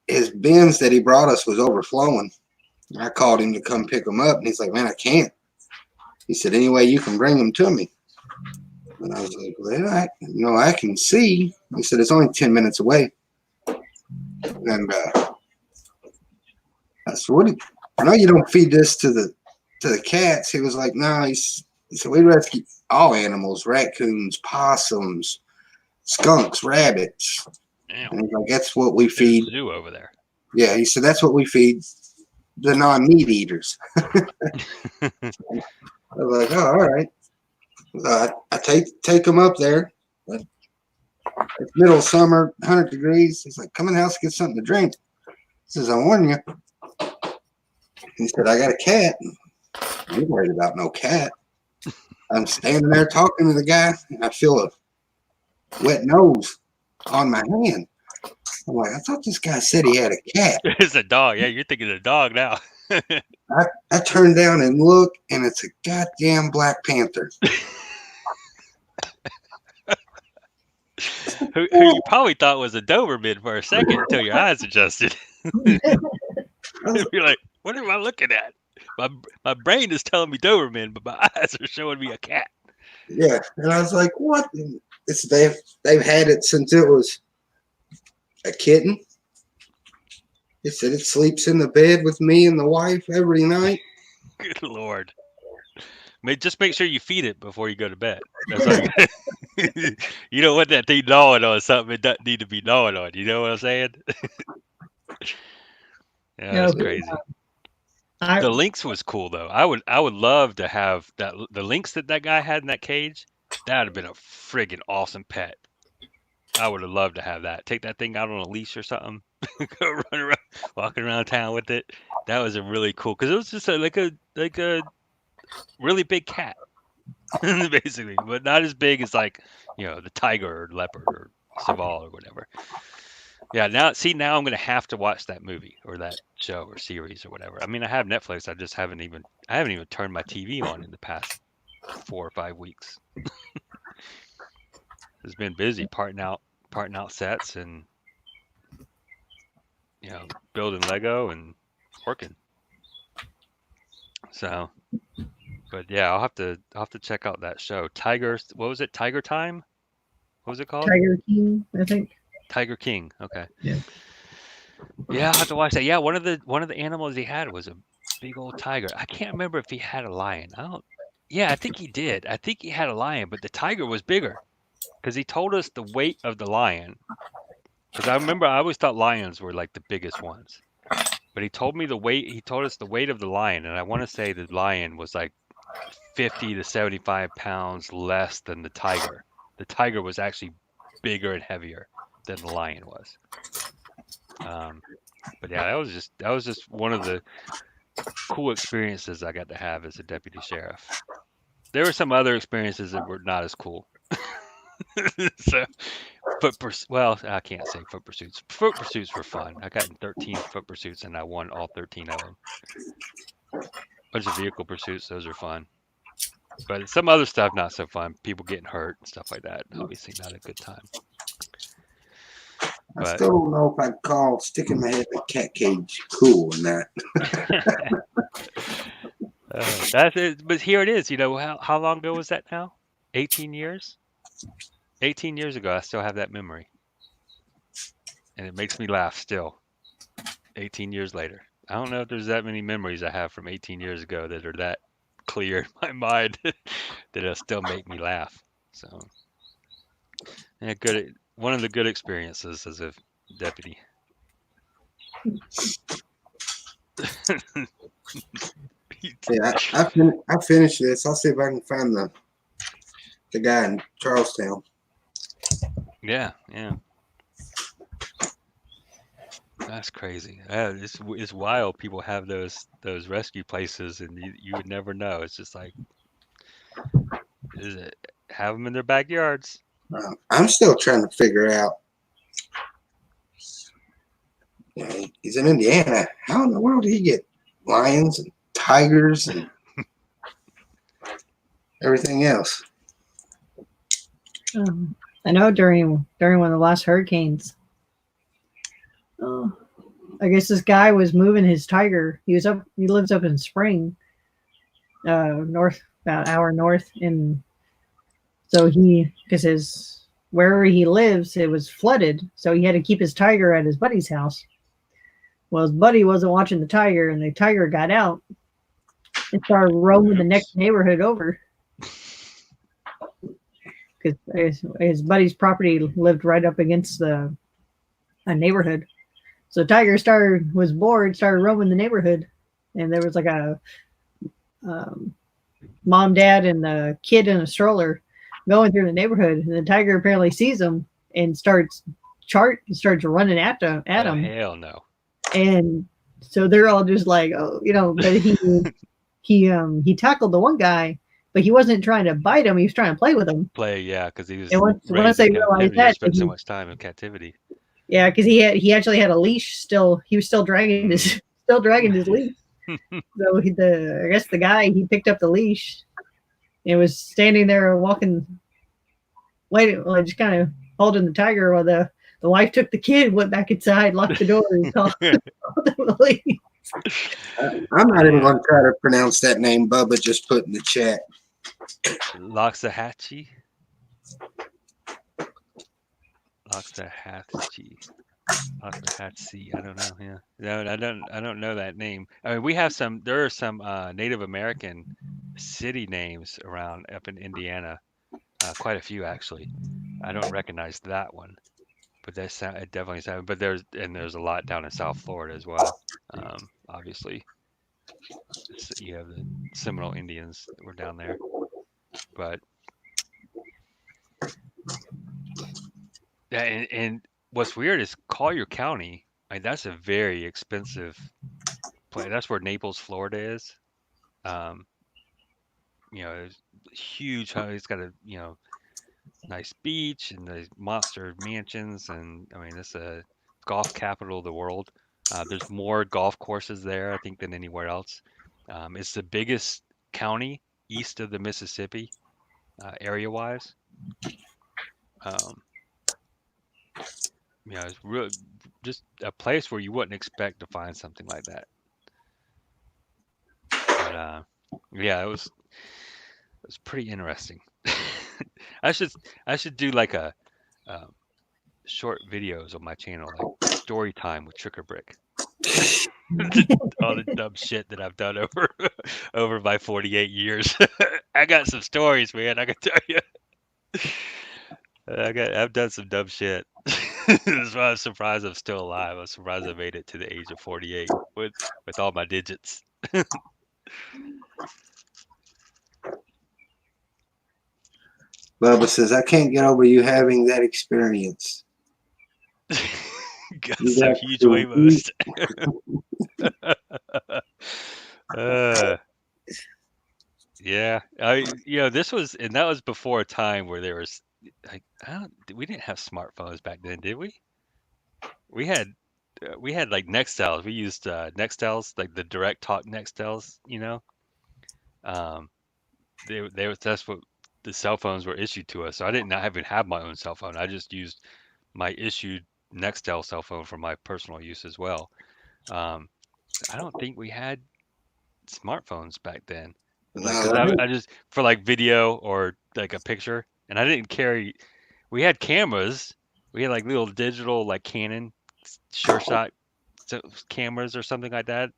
his bins that he brought us was overflowing. I called him to come pick them up and he's like, "Man, I can't." He said, "Any way you can bring them to me?" And I was like, "Well, I can see." He said, "It's only 10 minutes away." And I said, "I know you don't feed this to the cats." He was like, "No." He said, "We rescue all animals: raccoons, possums, skunks, rabbits." Damn. And he's like, "That's what we There's feed." a zoo over there. Yeah, he said, "That's what we feed the non-meat eaters." I was like, "Oh, all right." I take them up there. It's middle of summer, 100 degrees. He's like, "Come in the house, get something to drink." He says, "I warn you." He said, "I got a cat." I'm worried about no cat. I'm standing there talking to the guy, and I feel a wet nose on my hand. I'm like, "I thought this guy said he had a cat." It's a dog. Yeah, you're thinking of a dog now. I turn down and look, and it's a goddamn Black Panther. who you probably thought was a Doberman for a second until your eyes adjusted. You're like, what am I looking at? My brain is telling me Doberman, but my eyes are showing me a cat. Yeah, and I was like, "What?" They've had it since it was a kitten. They said it sleeps in the bed with me and the wife every night. Good Lord. Just make sure you feed it before you go to bed. That's all you You don't want that thing gnawing on something it doesn't need to be gnawing on. You know what I'm saying? Yeah, that's crazy. The lynx was cool though. I would love to have that. The lynx that guy had in that cage. That would have been a friggin' awesome pet. I would have loved to have that. Take that thing out on a leash or something. Go run around, walking around town with it. That was a really cool because it was just like a really big cat, basically, but not as big as like the tiger or leopard or Saval or whatever. Yeah, now I'm gonna have to watch that movie or that show or series or whatever. I mean, I have Netflix. I just haven't even turned my TV on in the past 4 or 5 weeks. It's been busy parting out sets and building Lego and working. So, but yeah, I'll have to check out that show. What was it? Tiger Time? What was it called? Tiger King, I think. Tiger King. Okay. Yeah. Yeah, I'll have to watch that. Yeah, one of the animals he had was a big old tiger. I can't remember if he had a lion. Yeah, I think he did. I think he had a lion, but the tiger was bigger because he told us the weight of the lion. Because I remember I always thought lions were like the biggest ones, but he told me the weight. He told us the weight of the lion, and I want to say the lion was like 50 to 75 pounds less than the tiger. The tiger was actually bigger and heavier than the lion was. But yeah, that was just one of the cool experiences I got to have as a deputy sheriff. There were some other experiences that were not as cool. So, well, I can't say foot pursuits. Foot pursuits were fun. I got in 13 foot pursuits and I won all 13 of them. Bunch of vehicle pursuits, those are fun. But some other stuff not so fun. People getting hurt and stuff like that. Obviously not a good time. I still don't know if I'd call sticking my head in a cat cage cool in that. That's it. But here it is. How long ago was that now? 18 years? 18 years ago, I still have that memory. And it makes me laugh still. 18 years later. I don't know if there's that many memories I have from 18 years ago that are that clear in my mind that it'll still make me laugh. So, yeah, good. One of the good experiences as a deputy. Yeah, I finished this. I'll see if I can find the guy in Charlestown. Yeah, yeah. That's crazy. It's wild. People have those rescue places, and you would never know. It's just like, is it have them in their backyards? I'm still trying to figure out. You know, he's in Indiana. How in the world did he get lions and tigers and everything else? I know during one of the last hurricanes, I guess this guy was moving his tiger. He lives up in Spring, north, about an hour north, and so because wherever he lives, it was flooded, so he had to keep his tiger at his buddy's house. Well, his buddy wasn't watching the tiger, and the tiger got out and started roaming the next neighborhood over. Because his buddy's property lived right up against a neighborhood. So Tiger was bored, started roaming the neighborhood, and there was like a mom, dad, and a kid in a stroller going through the neighborhood, and the tiger apparently sees him and starts running at him. Hell no! And so they're all just like, oh, but he tackled the one guy, but he wasn't trying to bite him. He was trying to play with him. Yeah, because he was. And once they realized that, spent so much time in captivity. Yeah, because he actually had a leash still. He was still dragging his leash. So I guess the guy, he picked up the leash and was standing there just kind of holding the tiger while the wife took the kid, went back inside, locked the door, and called the police. I'm not even going to try to pronounce that name Bubba just put in the chat. Loxahatchee. I don't know. Yeah, no, I don't know that name. I mean, there are some Native American city names around up in Indiana. Quite a few actually. I don't recognize that one, but it definitely sounds. But there's a lot down in South Florida as well. Obviously, you have the Seminole Indians that were down there, but yeah, and what's weird is Collier County. That's a very expensive place. That's where Naples, Florida is. It's huge. It's got a nice beach and the monster mansions, and I mean, it's a golf capital of the world. There's more golf courses there, I think, than anywhere else. It's the biggest county east of the Mississippi, area-wise. It's really just a place where you wouldn't expect to find something like that. But yeah, it was pretty interesting. I should do like a short videos on my channel, like story time with Tricker Brick. All the dumb shit that I've done over my 48 years. I got some stories, man. I can tell you. I've done some dumb shit. That's why I'm surprised I'm still alive. I'm surprised I made it to the age of 48 with all my digits. Bubba says, I can't get over you having that experience. Got some huge Wamos. Yeah, that was before a time where there was like we didn't have smartphones back then, did we? We had like Nextels. We used Nextels, like the direct talk Nextels. That's what the cell phones were issued to us. So I didn't even have my own cell phone. I just used my issued Nextel cell phone for my personal use as well. I don't think we had smartphones back then. I just for like video or like a picture, and I didn't carry. We had cameras. We had like little digital like Canon Sure Shot cameras or something like that.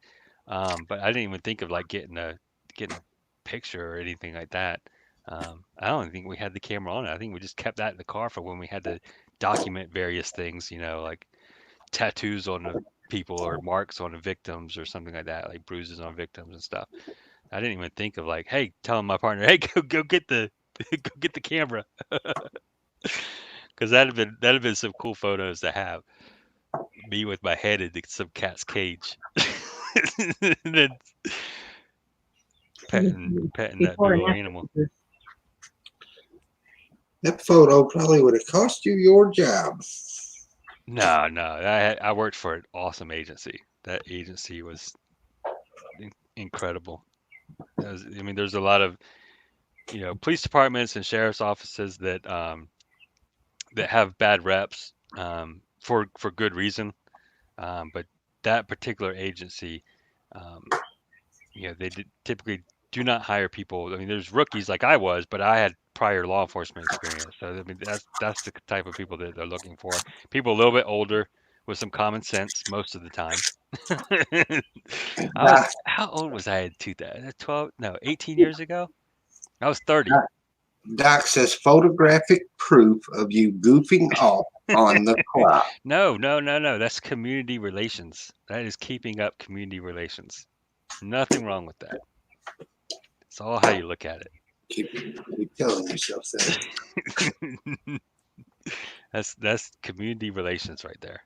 But I didn't even think of like getting a picture or anything like that. I don't think we had the camera on it. I think we just kept that in the car for when we had to document various things, like tattoos on the people or marks on the victims or something like that, like bruises on victims and stuff. I didn't even think of like, hey, telling my partner, hey, go get the go get the camera, because that'd have been some cool photos to have. Me with my head in some cat's cage, and then petting that Before big and old after animal. pictures. That photo probably would have cost you your job. No, I worked for an awesome agency. That agency was incredible. I mean, there's a lot of police departments and sheriff's offices that have bad reps for good reason. But that particular agency, um, they typically do not hire people. I mean, there's rookies like I was, but I had prior law enforcement experience. So I mean, that's the type of people that they're looking for. People a little bit older with some common sense most of the time. Doc, How old was I in 2012? No, 18 years ago. I was 30. Doc says photographic proof of you goofing off on the clock. No. That's community relations. That is keeping up community relations. Nothing wrong with that. It's all how you look at Keep telling yourself that. it. That's community relations right there.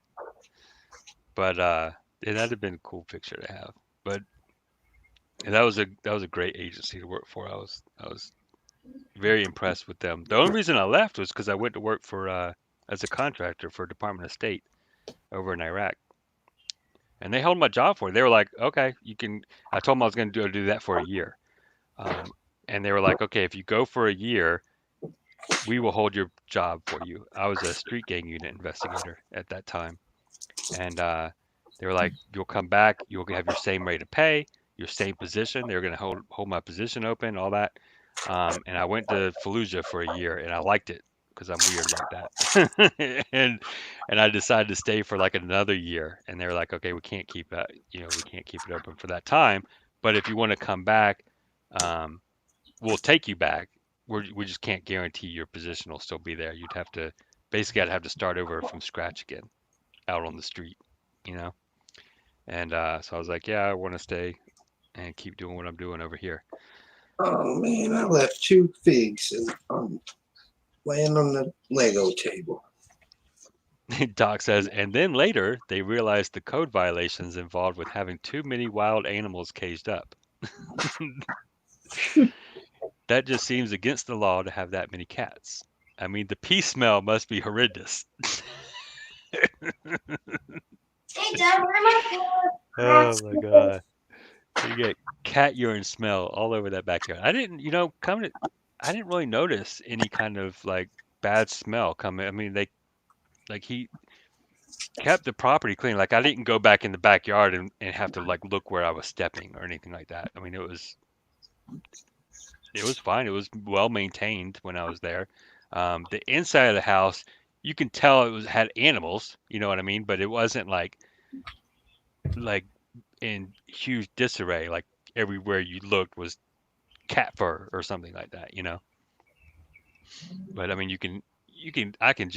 But that'd have been a cool picture to have. But that was a great agency to work for. I was very impressed with them. The only reason I left was because I went to work for as a contractor for Department of State over in Iraq. And they held my job for it. They were like, okay, you can. I told them I was going to do that for a year. And they were like, okay, if you go for a year, we will hold your job for you. I was a street gang unit investigator at that time. And they were like, you'll come back, you'll have your same rate of pay, your same position. They were going to hold my position open, all that. And I went to Fallujah for a year and I liked it because I'm weird like that. and I decided to stay for like another year. And they were like, okay, we can't keep that, we can't keep it open for that time. But if you want to come back, we'll take you back. We just can't guarantee your position will still be there. I'd have to start over from scratch again, out on the street, you know. And so I was like, yeah, I want to stay and keep doing what I'm doing over here. Oh man, I left 2 figs laying on the Lego table. Doc says, and then later they realized the code violations involved with having too many wild animals caged up. That just seems against the law to have that many cats. I mean, the pee smell must be horrendous. Hey, Dad, where am I? Oh my god. You get cat urine smell all over that backyard. I didn't, I didn't really notice any kind of like bad smell coming. I mean, he kept the property clean. Like I didn't go back in the backyard and have to like look where I was stepping or anything like that. I mean, it was fine. It was well maintained when I was there. The inside of the house, you can tell had animals, you know what I mean? But it wasn't like in huge disarray. Like everywhere you looked was cat fur or something like that, you know. But I mean, I can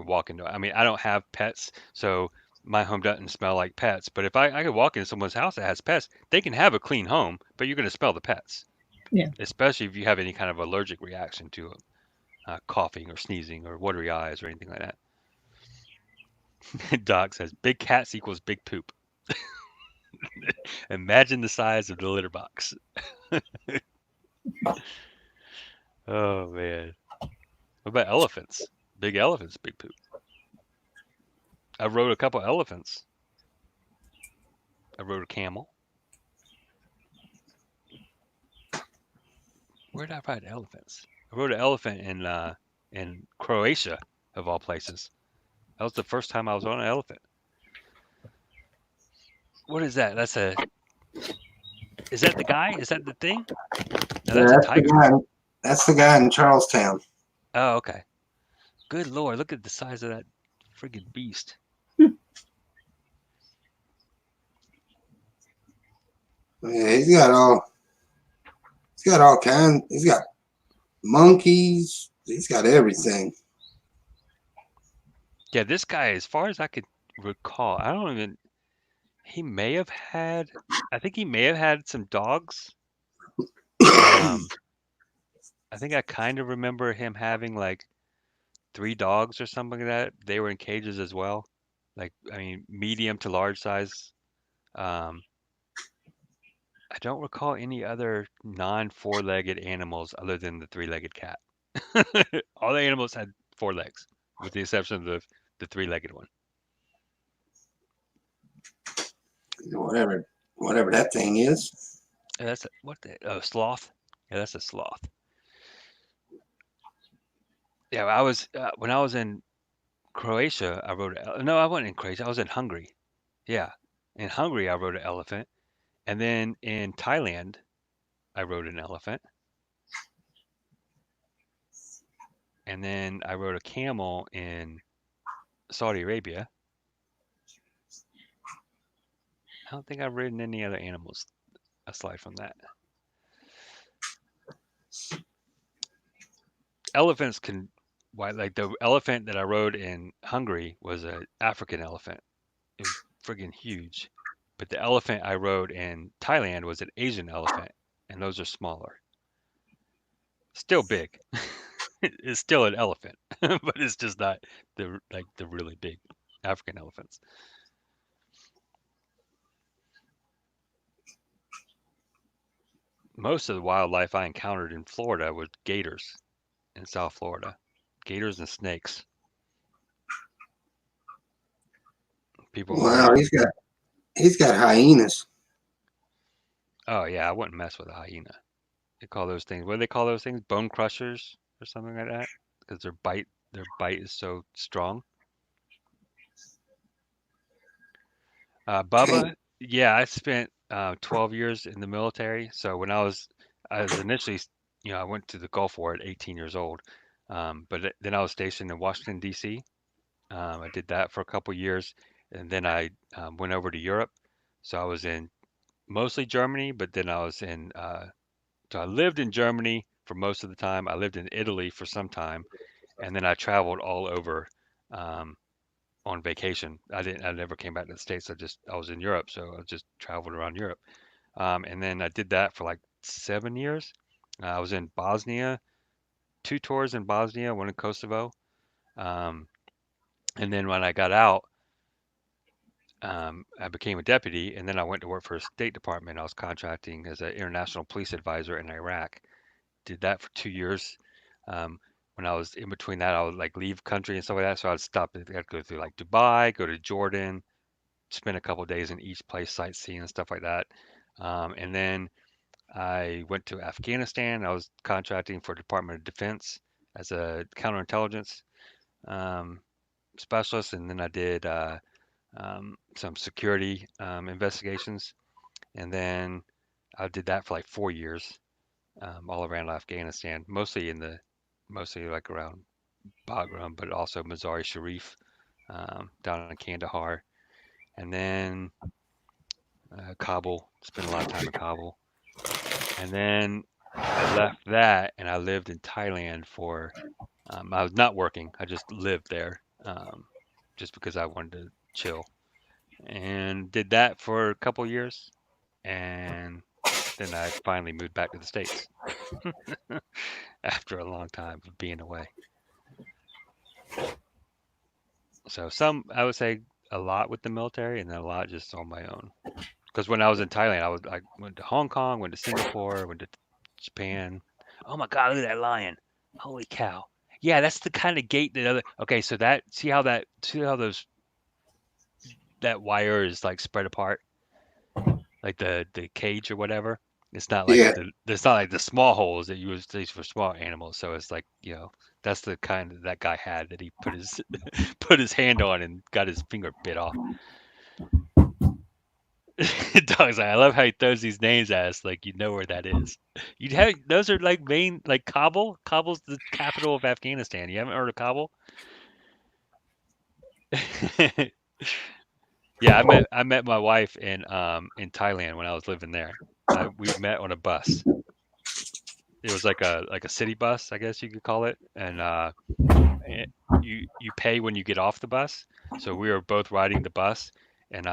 walk into. I mean, I don't have pets, so my home doesn't smell like pets. But if I could walk into someone's house that has pets, they can have a clean home, but you're going to smell the pets. Yeah. Especially if you have any kind of allergic reaction to them, coughing or sneezing or watery eyes or anything like that. Doc says, big cats equals big poop. Imagine the size of the litter box. Oh man. What about elephants? Big elephants, big poop. I rode a couple elephants. I rode a camel. Where did I ride elephants? I rode an elephant in Croatia, of all places. That was the first time I was on an elephant. What is that? Is that the guy? Is that the thing? No, that's a tiger. That's the guy in Charlestown. Oh, okay. Good Lord, look at the size of that friggin' beast. Yeah, he's got He's got all kinds. He's got monkeys. He's got everything. Yeah, this guy, as far as I could recall, I don't even. He may have had. I think he may have had some dogs. I think I kind of remember him having like 3 dogs or something like that. They were in cages as well. Like, I mean, medium to large size. Um, I don't recall any other non-four-legged animals other than the three-legged cat. All the animals had 4 legs, with the exception of the three-legged one. Whatever that thing is. And that's what the sloth. Yeah, that's a sloth. Yeah, I was when I was in Croatia, I rode. No, I wasn't in Croatia. I was in Hungary. Yeah, in Hungary, I rode an elephant, and then in Thailand, I rode an elephant, and then I rode a camel in Saudi Arabia. I don't think I've ridden any other animals aside from that. Elephants can, like the elephant that I rode in Hungary was an African elephant. It was friggin' huge. But the elephant I rode in Thailand was an Asian elephant, and those are smaller. Still big. It's still an elephant, but it's just not the really big African elephants. Most of the wildlife I encountered in Florida was gators in South Florida. Gators and snakes. People Wow, always, he's got hyenas. oh yeah, I wouldn't mess with a hyena. They call those things, what do they call those things? Bone crushers or something like that? Because their bite is so strong. Bubba, yeah, I spent 12 years in the military. So when I was initially, I went to the Gulf War at 18 years old. Then I was stationed in Washington, D.C. I did that for a couple years, and then I went over to Europe. So I was in mostly Germany, but then I was in, so I lived in Germany for most of the time. I lived in Italy for some time, and then I traveled all over on vacation. I never came back to the States. I was in Europe, so I just traveled around Europe. And then I did that for like 7 years. I was in Bosnia, 2 tours in Bosnia, one in Kosovo. Um, and then when I got out, I became a deputy, and then I went to work for a State Department. I was contracting as an international police advisor in Iraq. Did that for 2 years. When I was in between that, I would like leave country and stuff like that. So I'd stop. I'd go through like Dubai, go to Jordan, spend a couple days in each place sightseeing and stuff like that. And then I went to Afghanistan. I was contracting for Department of Defense as a counterintelligence specialist, and then I did some security investigations, and then I did that for like 4 years, all around Afghanistan, mostly like around Bagram, but also Mazar-e Sharif, down in Kandahar, and then Kabul. Spent a lot of time in Kabul, and then I left that and I lived in Thailand for. I was not working. I just lived there, just because I wanted to chill, and did that for a couple years, and then I finally moved back to the States after a long time of being away. So I would say a lot with the military, and then a lot just on my own. Because when I was in Thailand, I went to Hong Kong, went to Singapore, went to Japan. Oh my God, look at that lion! Holy cow! Yeah, that's the kind of gate that other. Okay, so see how those that wire is like spread apart, like the cage or whatever. It's not like Yeah. it's not like the small holes that you use for small animals. So it's like, that's the kind that guy had, that he put his put his hand on and got his finger bit off. Dog's like, I love how he throws these names at us like you know where that is. Those are like like Kabul. Kabul's the capital of Afghanistan. You haven't heard of Kabul? Yeah, I met my wife in Thailand when I was living there. We met on a bus. it was like a city bus, I guess you could call it, and you pay when you get off the bus. So we were both riding the bus, and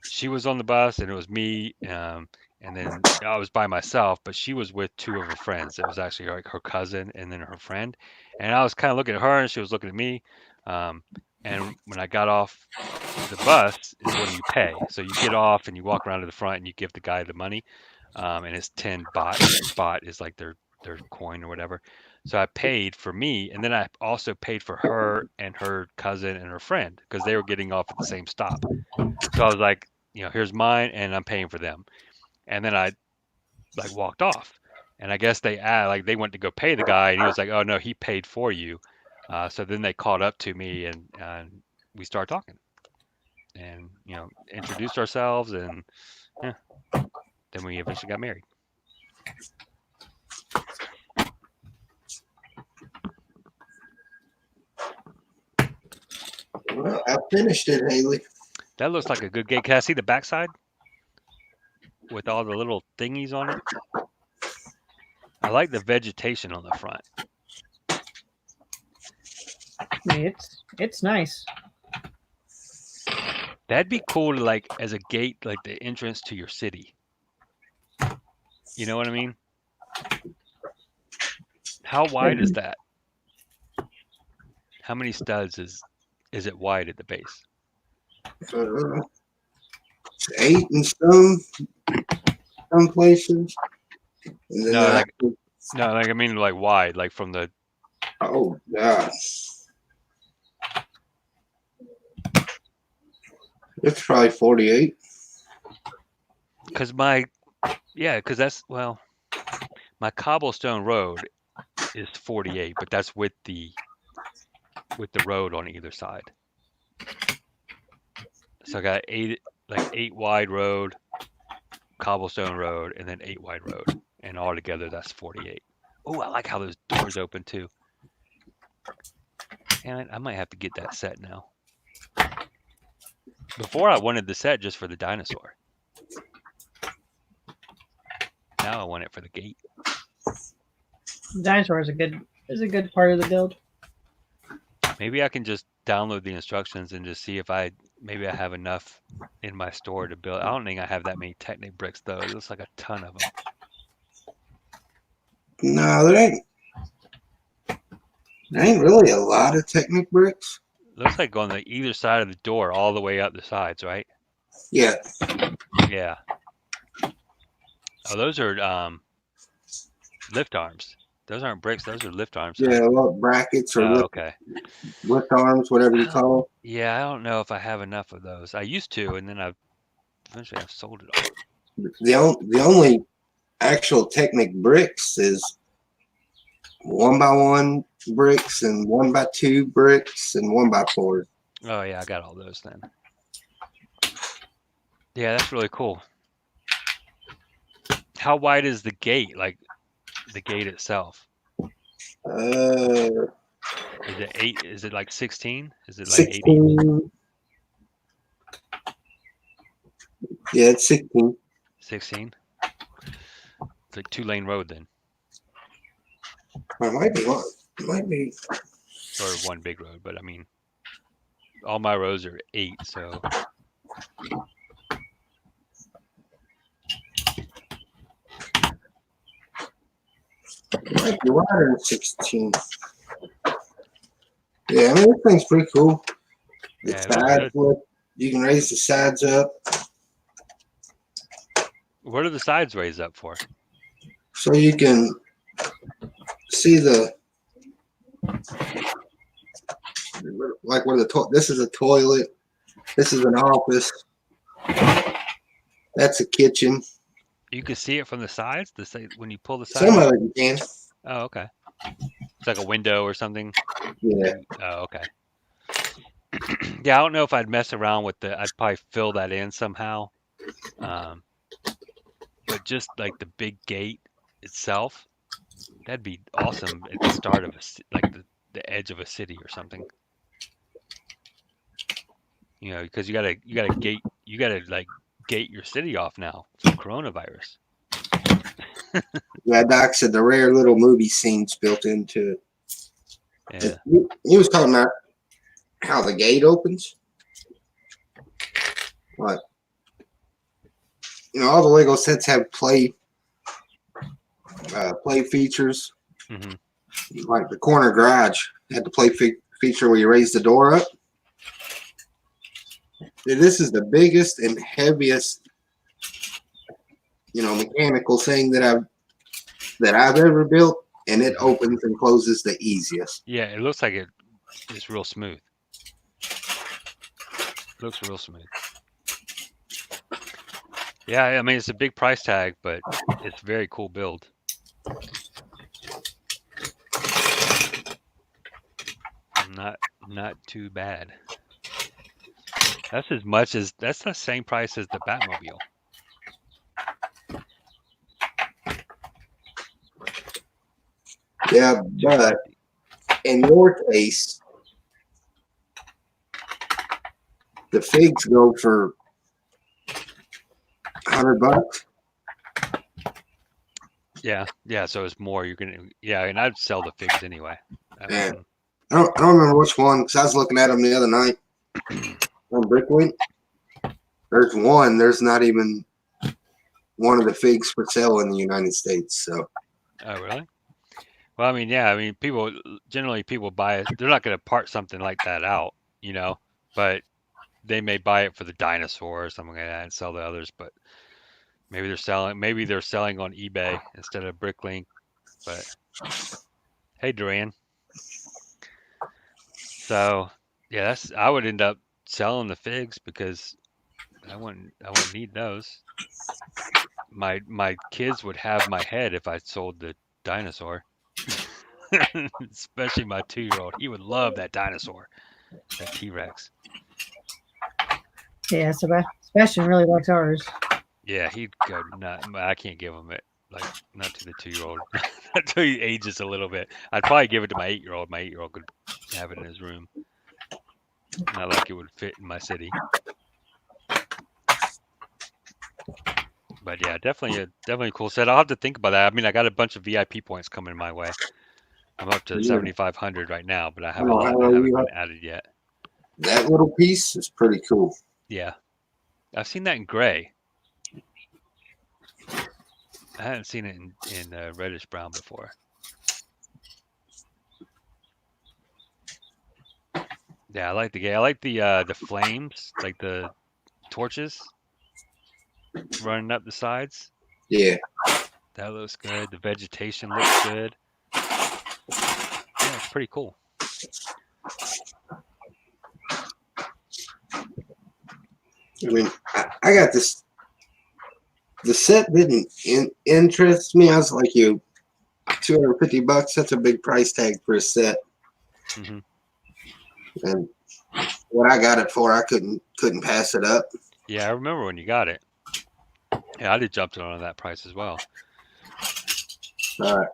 she was on the bus, and it was me, and then I was by myself, but she was with two of her friends. It was actually like her cousin and then her friend, and I was kind of looking at her, and she was looking at me. And when I got off the bus is when you pay. So you get off and you walk around to the front and you give the guy the money, and it's 10 baht. Each baht is like their coin or whatever. So I paid for me, and then I also paid for her and her cousin and her friend because they were getting off at the same stop. So I was like, here's mine, and I'm paying for them. And then I like walked off, and I guess they went to go pay the guy, and he was like, oh no, he paid for you. So then they caught up to me, and we started talking, and introduced ourselves, and yeah, then we eventually got married. Well, I finished it, Haley. That looks like a good gate. Can I see the backside with all the little thingies on it? I like the vegetation on the front. It's nice. That'd be cool to like as a gate, like the entrance to your city. You know what I mean? How wide is that? How many studs is it wide at the base? 8 in some places. And then No, I mean like wide, like from the. Oh God. It's probably 48. Because that's my cobblestone road is 48, but that's with the road on either side. So I got 8 wide road, cobblestone road, and then 8 wide road, and all together that's 48. Oh, I like how those doors open too. And I might have to get that set now. Before I wanted the set just for the dinosaur. Now I want it for the gate. Dinosaur is a good part of the build. Maybe I can just download the instructions and just see if maybe I have enough in my store to build. I don't think I have that many Technic bricks though. It looks like a ton of them. No, there ain't really a lot of Technic bricks. Looks like on the either side of the door, all the way up the sides, right? Yeah. Yeah. Oh, those are lift arms. Those aren't bricks. Those are lift arms. Yeah, well, brackets or okay. lift arms, whatever you call them. Yeah, I don't know if I have enough of those. I used to, and then eventually I've sold it all. The only actual Technic bricks is 1x1 bricks and 1x2 bricks and 1x4. Oh yeah, I got all those then. Yeah, that's really cool. How wide is the gate? Like the gate itself? Is it 8? Is it like 16? Is it like 16. 80? Yeah, it's 16. 16? It's like 2-lane road then. It might be one. It might be. Or one big road, but I mean, all my roads are 8, so. It might be wider than 16. Yeah, I mean, this thing's pretty cool. The Yeah, it looks sides, you can raise the sides up. What are the sides raised up for? So you can see like where this is a toilet, this is an office, that's a kitchen. You can see it from the sides. When you pull the sides. Some of it you can. Oh, okay. It's like a window or something. Yeah. Oh, okay. Yeah, I don't know if I'd mess around with I'd probably fill that in somehow. But just like the big gate itself, that'd be awesome at the start of the edge of a city or something. Because you gotta gate your city off now from coronavirus. Yeah, Doc said the rare little movie scenes built into it. Yeah. He was talking about how the gate opens. Like, all the Lego sets have play features. Hmm. Like the corner garage had the play feature where you raise the door up. This is the biggest and heaviest, mechanical thing that I've ever built, and it opens and closes the easiest. Yeah, it looks like it's real smooth. Looks real smooth. Yeah, I mean it's a big price tag, but it's a very cool build. Not too bad. That's the same price as the Batmobile. Yeah, but in your case, the figs go for $100. Yeah, so it's more and I'd sell the figs anyway. Yeah. I don't remember which one because I was looking at them the other night on Bricklink. There's not even one of the figs for sale in the United States. So. Oh, really? Well, I mean, people buy it. They're not going to part something like that out, but they may buy it for the dinosaur or something like that and sell the others. But maybe they're selling on eBay instead of Bricklink. But hey, Duran. So yeah, I would end up selling the figs because I wouldn't need those. My kids would have my head if I sold the dinosaur. Especially my 2-year-old. He would love that dinosaur, that T-Rex. Yeah, Sebastian really likes ours. Yeah, he'd go nuts. I can't give him it, not to the 2-year-old. Until he ages a little bit. I'd probably give it to my 8-year-old. My 8-year-old could have it in his room. Not like it would fit in my city. But yeah, definitely a cool set. I'll have to think about that. I mean, I got a bunch of VIP points coming my way. I'm up to 7,500 right now, but I have a lot that haven't been added yet. That little piece is pretty cool. Yeah. I've seen that in gray. I hadn't seen it in reddish brown before. Yeah, I like the gay. I like the flames, like the torches running up the sides. Yeah. That looks good. The vegetation looks good. Yeah, it's pretty cool. I mean, I got this. The set didn't interest me. I was like, $250. That's a big price tag for a set. Mm-hmm. And what I got it for, I couldn't pass it up. Yeah, I remember when you got it. Yeah, I'd have jumped on that price as well. I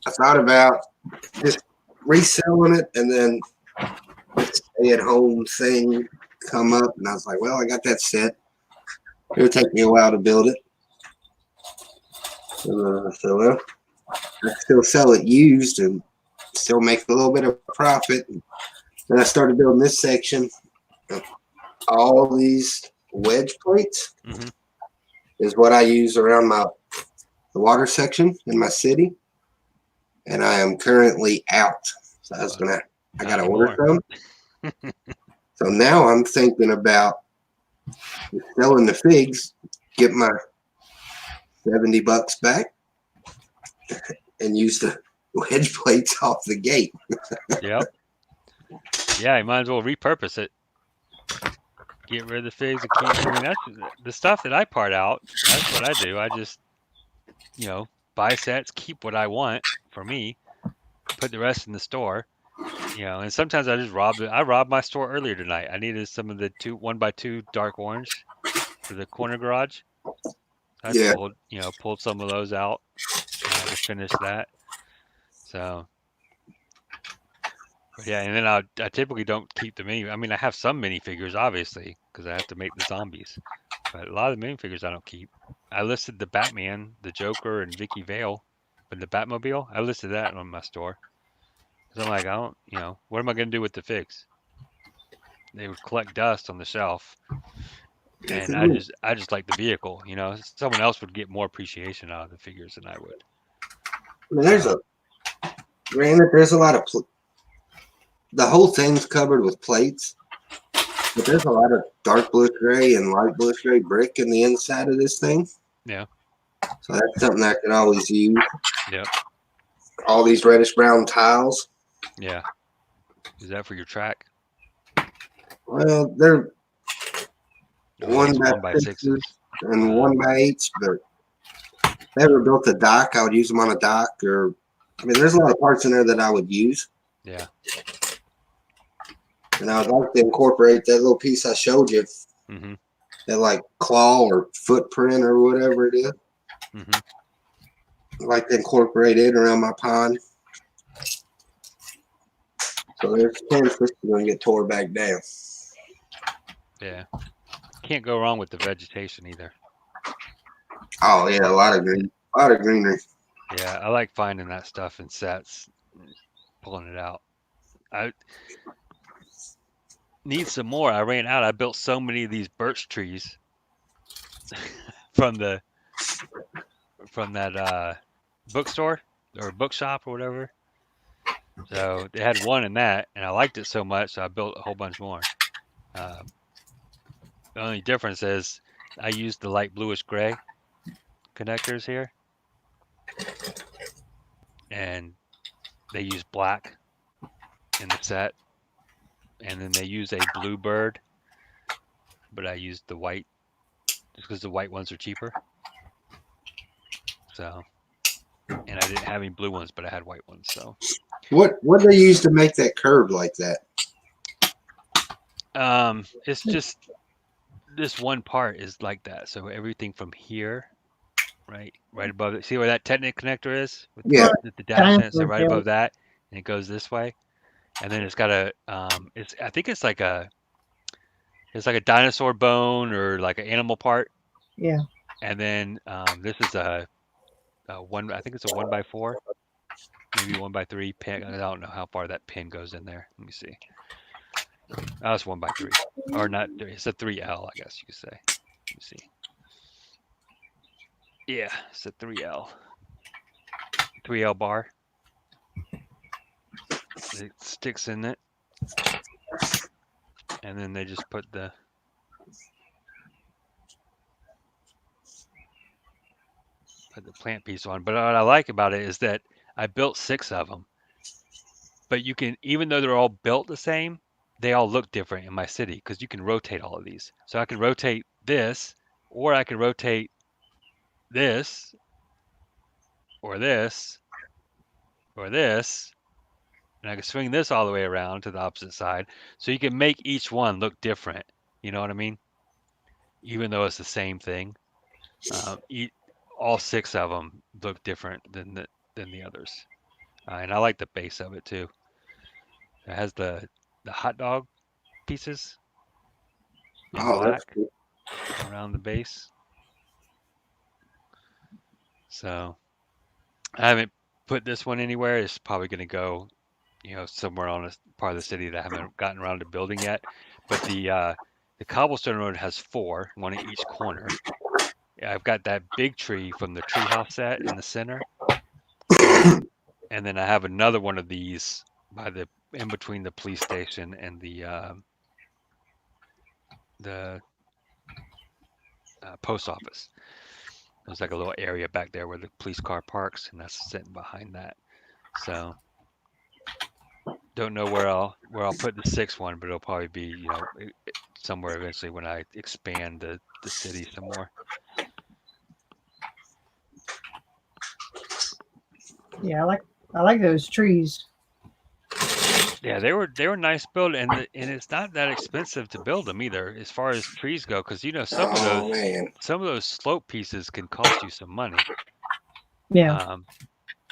thought about just reselling it and then this stay-at-home thing come up, and I was like, well, I got that set. It'll take me a while to build it. So, well, I can still sell it used and still make a little bit of profit. Then I started building this section. All these wedge plates is what I use around the water section in my city, and I am currently out. So I got to order some. So now I'm thinking about selling the figs, get my $70 back, and use the wedge plates off the gate. Yep. Yeah, you might as well repurpose it. Get rid of the figs and keep. I mean, that's the stuff that I part out. That's what I do. I just, buy sets, keep what I want for me, put the rest in the store. And sometimes I just rob it. I robbed my store earlier tonight. I needed some of the 1x2 dark orange for the corner garage. I pulled some of those out to finish that. So, but yeah, and then I typically don't keep the mini. I mean, I have some minifigures, obviously, because I have to make the zombies. But a lot of the minifigures I don't keep. I listed the Batman, the Joker, and Vicky Vale, but the Batmobile, I listed that on my store. Cause I'm like, I don't, what am I gonna do with the figs? They would collect dust on the shelf, and I just like the vehicle. Someone else would get more appreciation out of the figures than I would. I mean, granted, there's a lot of the whole thing's covered with plates, but there's a lot of dark bluish gray and light bluish gray brick in the inside of this thing. Yeah. So that's something I can always use. Yep. All these reddish brown tiles. Yeah. Is that for your track? Well, they're Oh, it's 1x6s and 1x8s, but if I ever built a dock, I would use them on a dock. There's a lot of parts in there that I would use. Yeah. And I would like to incorporate that little piece I showed you, Mm-hmm. that like claw or footprint or whatever it is. Mm-hmm. I'd like to incorporate it around my pond. So there's a chance this is going to get tore back down. Yeah. Can't go wrong with the vegetation either. Oh yeah, a lot of greenery. Yeah, I like finding that stuff in sets, pulling it out. I need some more. I ran out. I built so many of these birch trees from that bookstore or bookshop or whatever. So they had one in that, and I liked it so much, so I built a whole bunch more. The only difference is I used the light bluish gray connectors here, and they use black in the set, and then they use a blue bird, but I used the white just because the white ones are cheaper. So, and I didn't have any blue ones, but I had white ones. So, What they use to make that curve like that? it's just this one part is like that. So everything from here, right above it. See where that Technic connector is? With Yeah. the dash in it, so right above that, and it goes this way, and then it's got a I think it's like a dinosaur bone or like an animal part. Yeah. And then this is a one. I think it's a 1x4, maybe 1x3 pin. I don't know how far that pin goes in there. Let me see. Oh, it's 1x3, or not? It's a 3L, I guess you could say. Let me see. Yeah, it's a 3L. 3L bar. It sticks in it, and then they just put the plant piece on. But what I like about it is that I built 6 of them. But you can, even though they're all built the same, they all look different in my city because you can rotate all of these. So I can rotate this, or I can rotate this, or this, or this, and I can swing this all the way around to the opposite side. So you can make each one look different. You know what I mean? Even though it's the same thing. All 6 of them look different than the others. And I like the base of it too. It has the hot dog pieces in black Cool. around the base. So I haven't put this one anywhere. It's probably going to go, somewhere on a part of the city that I haven't gotten around to building yet. But the cobblestone road has 4, one at each corner. Yeah, I've got that big tree from the treehouse set in the center, and then I have another one of these in between the police station and the post office. There's like a little area back there where the police car parks, and that's sitting behind that. So don't know where I'll put the 6th one, but it'll probably be somewhere eventually when I expand the city some more. Yeah, I like those trees. Yeah, they were nice build, and it's not that expensive to build them either, as far as trees go, because some of those slope pieces can cost you some money. Yeah.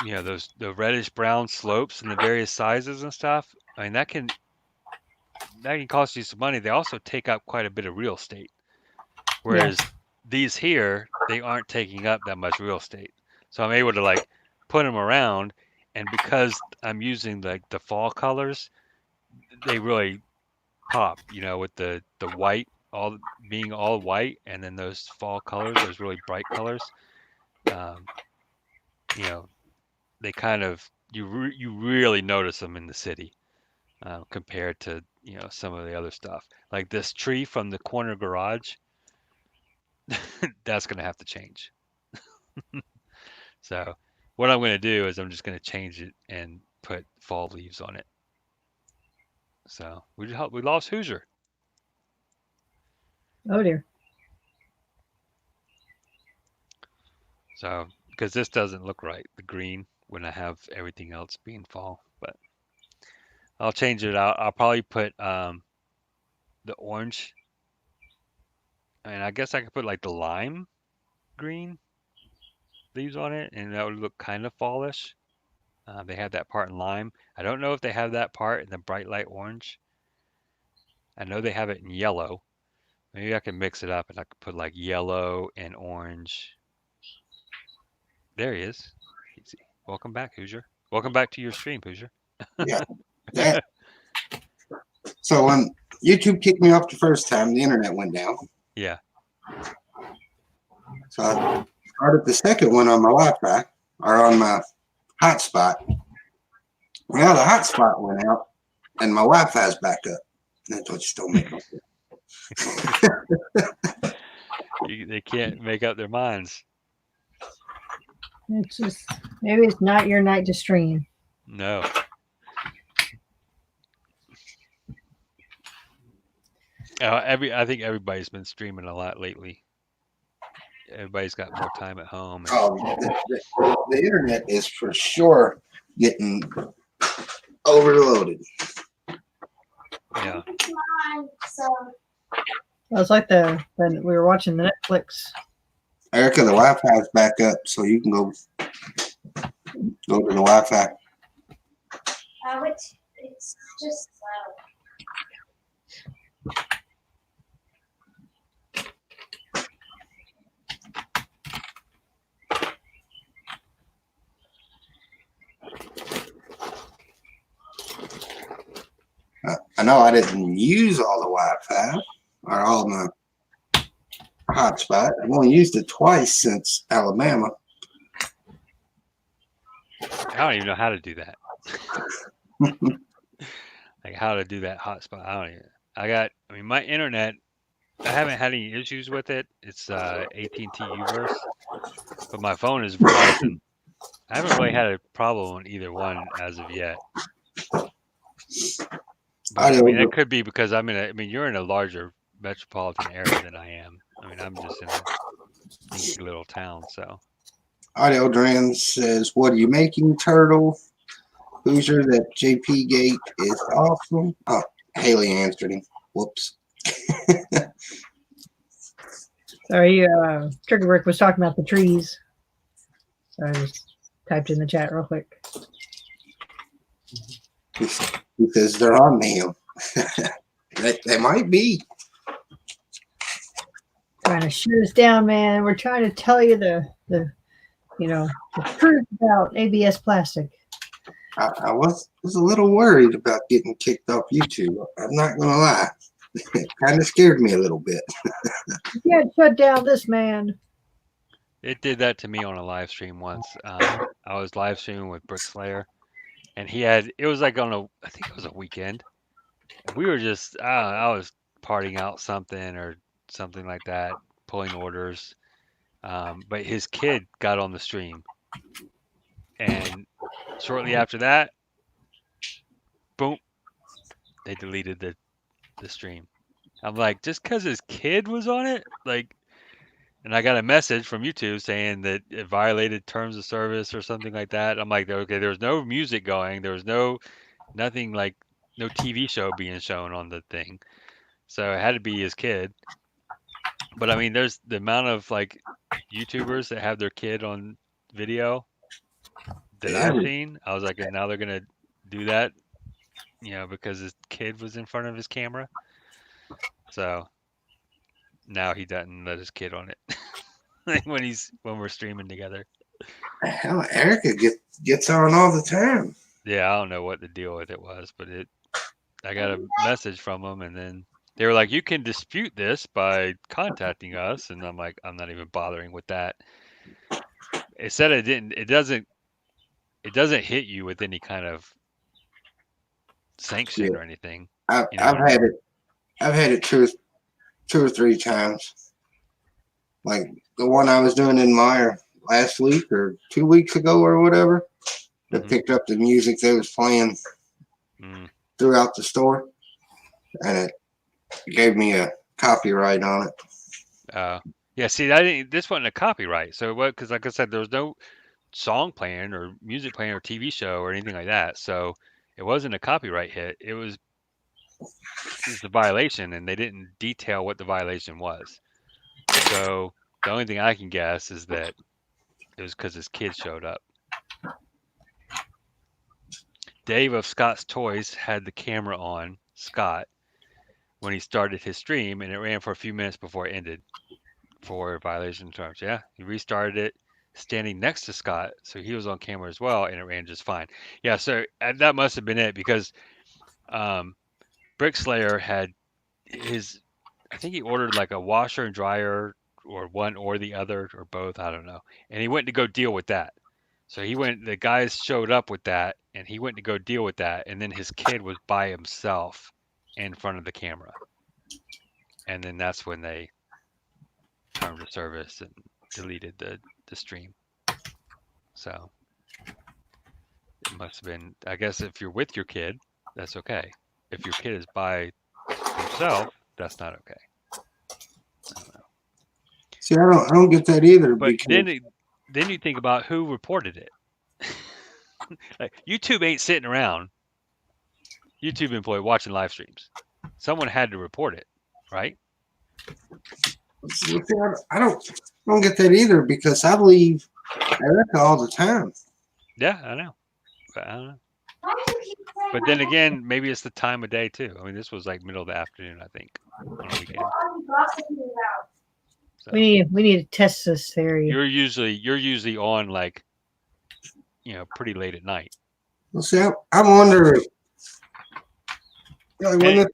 The reddish brown slopes and the various sizes and stuff. I mean, that can cost you some money. They also take up quite a bit of real estate, whereas these here they aren't taking up that much real estate. So I'm able to like put them around, and because I'm using like the fall colors, they really pop, with the white all being all white, and then those fall colors, those really bright colors. Um, you know, they kind of you really notice them in the city compared to some of the other stuff. Like this tree from the corner garage, that's gonna have to change. So what I'm gonna do is I'm just gonna change it and put fall leaves on it. So we lost Hoosier. Oh dear. So because this doesn't look right, the green when I have everything else being fall, but I'll change it out. I'll probably put the orange, and I guess I could put like the lime green leaves on it, and that would look kind of fallish. They have that part in lime. I don't know if they have that part in the bright light orange. I know they have it in yellow. Maybe I can mix it up and I could put like yellow and orange. There he is. Easy. Welcome back, Hoosier. Welcome back to your stream, Hoosier. Yeah. That. So when YouTube kicked me off the first time, the internet went down. Yeah. So I started the second one on my Wi-Fi or on my hotspot. Now the hotspot went out and my Wi-Fi's back up. That's what just don't make no sense. They can't make up their minds. It's just maybe it's not your night to stream. No. I think everybody's been streaming a lot lately. Everybody's got more time at home. The internet is for sure getting overloaded. Yeah. So It's like when we were watching the Netflix. Erica, the Wi-Fi is back up, so you can go to the Wi-Fi. it's just slow. I know I didn't use all the Wi-Fi or all my hotspot. I've only used it twice since Alabama. I don't even know how to do that. Like how to do that hotspot. I mean, my internet, I haven't had any issues with it. It's AT&T Uverse, but my phone is Verizon. I haven't really had a problem on either one as of yet. But, I mean, it could be because you're in a larger metropolitan area than I am. I mean, I'm just in a dinky little town, so. Audio Dran says, "What are you making, Turtle?" Hoosier, that JP Gate is awesome. Oh, Haley answered him. Whoops. Sorry, Turkey Rick was talking about the trees. So I just typed in the chat real quick. He says they're on him. they might be. Trying to shoot us down, man. We're trying to tell you the truth about ABS plastic. I was a little worried about getting kicked off YouTube. I'm not gonna lie. It kind of scared me a little bit. You can't shut down this man. It did that to me on a live stream once. I was live streaming with Brick Slayer, and it was like I think it was a weekend. We were just, I was partying out something or something like that, pulling orders. But his kid got on the stream, and shortly after that, boom, they deleted the stream. I'm like, just because his kid was on it, like, and I got a message from YouTube saying that it violated terms of service or something like that. I'm like, okay, there was no music going, there was nothing like no TV show being shown on the thing, so it had to be his kid. But I mean, there's the amount of like YouTubers that have their kid on video that I've seen. I was like, and now they're gonna do that, because his kid was in front of his camera. So now he doesn't let his kid on it. when we're streaming together. Hell, Erica gets on all the time. Yeah, I don't know what the deal with it was, but I got a message from them, and then they were like, "You can dispute this by contacting us," and I'm like, "I'm not even bothering with that." It said it didn't. It doesn't hit you with any kind of sanction Yeah. or anything. I've You know what I had mean? it. I've had it two or three times. Like the one I was doing in Meyer last week or 2 weeks ago or whatever. That Mhm. picked up the music they was playing Mm. throughout the store, and it gave me a copyright on it. Yeah. See, I didn't. This wasn't a copyright, so what? Because like I said, there was no song playing or music playing or TV show or anything like that. So it wasn't a copyright hit. It was a violation, and they didn't detail what the violation was. So the only thing I can guess is that it was because his kid showed up. Dave of Scott's Toys had the camera on Scott when he started his stream, and it ran for a few minutes before it ended for violation terms. Yeah, he restarted it standing next to Scott, so he was on camera as well, and it ran just fine. Yeah, so that must have been it because Brick Slayer had his, I think he ordered like a washer and dryer or one or the other or both, I don't know. And he went to go deal with that. So the guys showed up with that and he went to go deal with that. And then his kid was by himself in front of the camera. And then that's when they turned the service and deleted the stream. So it must have been, I guess if you're with your kid, that's okay. If your kid is by himself, that's not okay. I don't know. See, I don't get that either. But Because then you think about who reported it. Like, YouTube ain't sitting around. YouTube employee watching live streams. Someone had to report it, right? see, I don't get that either because I leave Erica all the time. Yeah, I know. But I don't know. Why do you keep saying But my then name? again, maybe it's the time of day too. I mean, this was like middle of the afternoon, I think, on a weekend. What are you gossiping about? So We need to test this theory. you're usually on like, pretty late at night. Well, see, I'm wondering. Like, when Hey, the-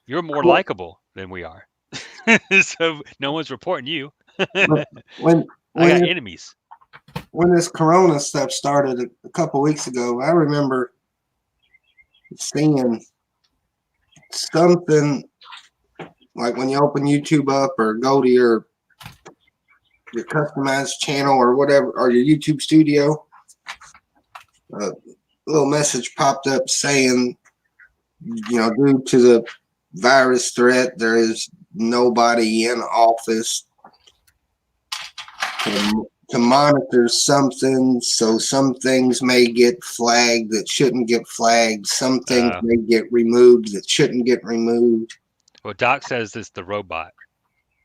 you're more Well- likable than we are. So no one's reporting you. when I got when, enemies. when this Corona stuff started a couple weeks ago, I remember seeing something like when you open YouTube up or go to your customized channel or whatever, or your YouTube studio, a little message popped up saying, due to the virus threat, there is nobody in office to monitor something. So some things may get flagged that shouldn't get flagged. Some things may get removed that shouldn't get removed. Well, Doc says it's the robot.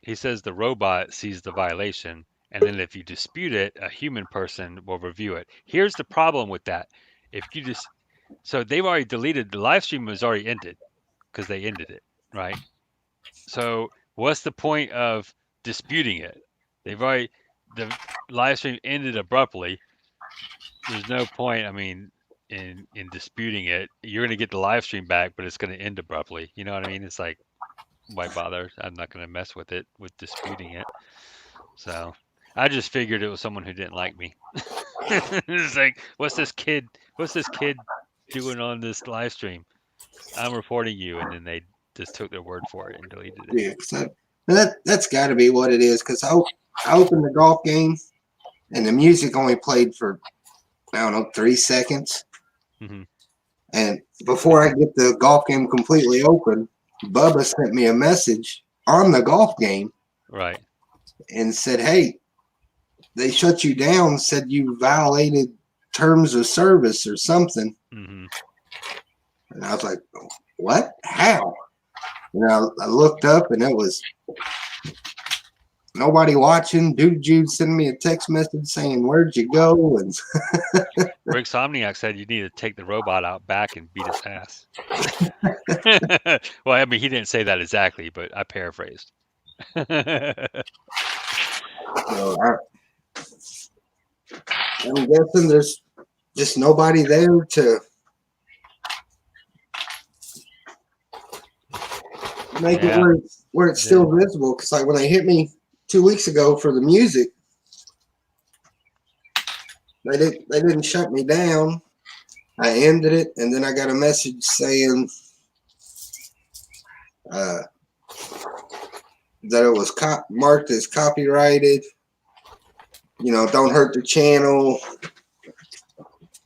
He says the robot sees the violation, and then if you dispute it, a human person will review it. Here's the problem with that. So they've already deleted, the live stream was already ended because they ended it, right? So what's the point of disputing it? The live stream ended abruptly. There's no point, I mean, in disputing it. You're going to get the live stream back, but it's going to end abruptly. You know what I mean? It's like, why bother? I'm not going to mess with it, with disputing it. So I just figured it was someone who didn't like me. It's like, what's this kid doing on this live stream? I'm reporting you, and then they just took their word for it and deleted it. Yeah, so that's got to be what it is. Because I opened the golf game, and the music only played for 3 seconds. Mm-hmm. And before I get the golf game completely open, Bubba sent me a message on the golf game Right. and said, "Hey, they shut you down. Said you violated terms of service or something." Mm-hmm. And I was like, "What? How?" And I looked up, and it was nobody watching. Dude Jude sending me a text message saying, "Where'd you go?" And Rick Somniac said you need to take the robot out back and beat his ass. Well, I mean, he didn't say that exactly, but I paraphrased. So I'm guessing there's just nobody there to make it Yeah. where it's still visible. Because like when they hit me 2 weeks ago for the music, they didn't shut me down. I ended it, and then I got a message saying that it was marked as copyrighted. You know, don't hurt the channel.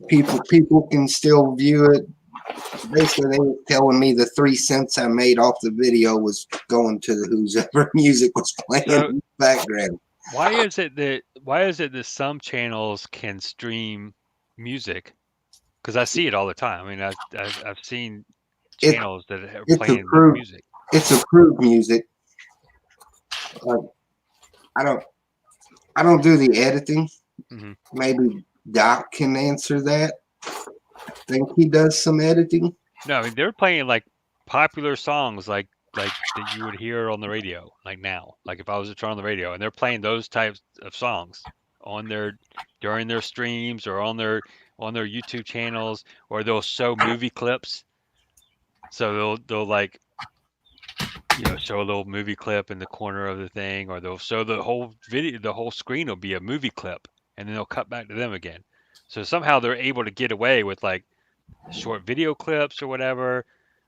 People can still view it. Basically, they were telling me the 3 cents I made off the video was going to whoever music was playing in the background. Why is it that some channels can stream music? Because I see it all the time. I mean, I've seen channels that are It's playing approved. music. It's approved music. I don't do the editing. Mhm. Maybe Doc can answer that. I think he does some editing. No, I mean they're playing like popular songs like that you would hear on the radio like now. Like if I was to turn on the radio and they're playing those types of songs during their streams or on their YouTube channels, or they'll show movie clips. So they'll like show a little movie clip in the corner of the thing, or they'll show the whole video, the whole screen will be a movie clip, and then they'll cut back to them again. So somehow they're able to get away with like short video clips or whatever,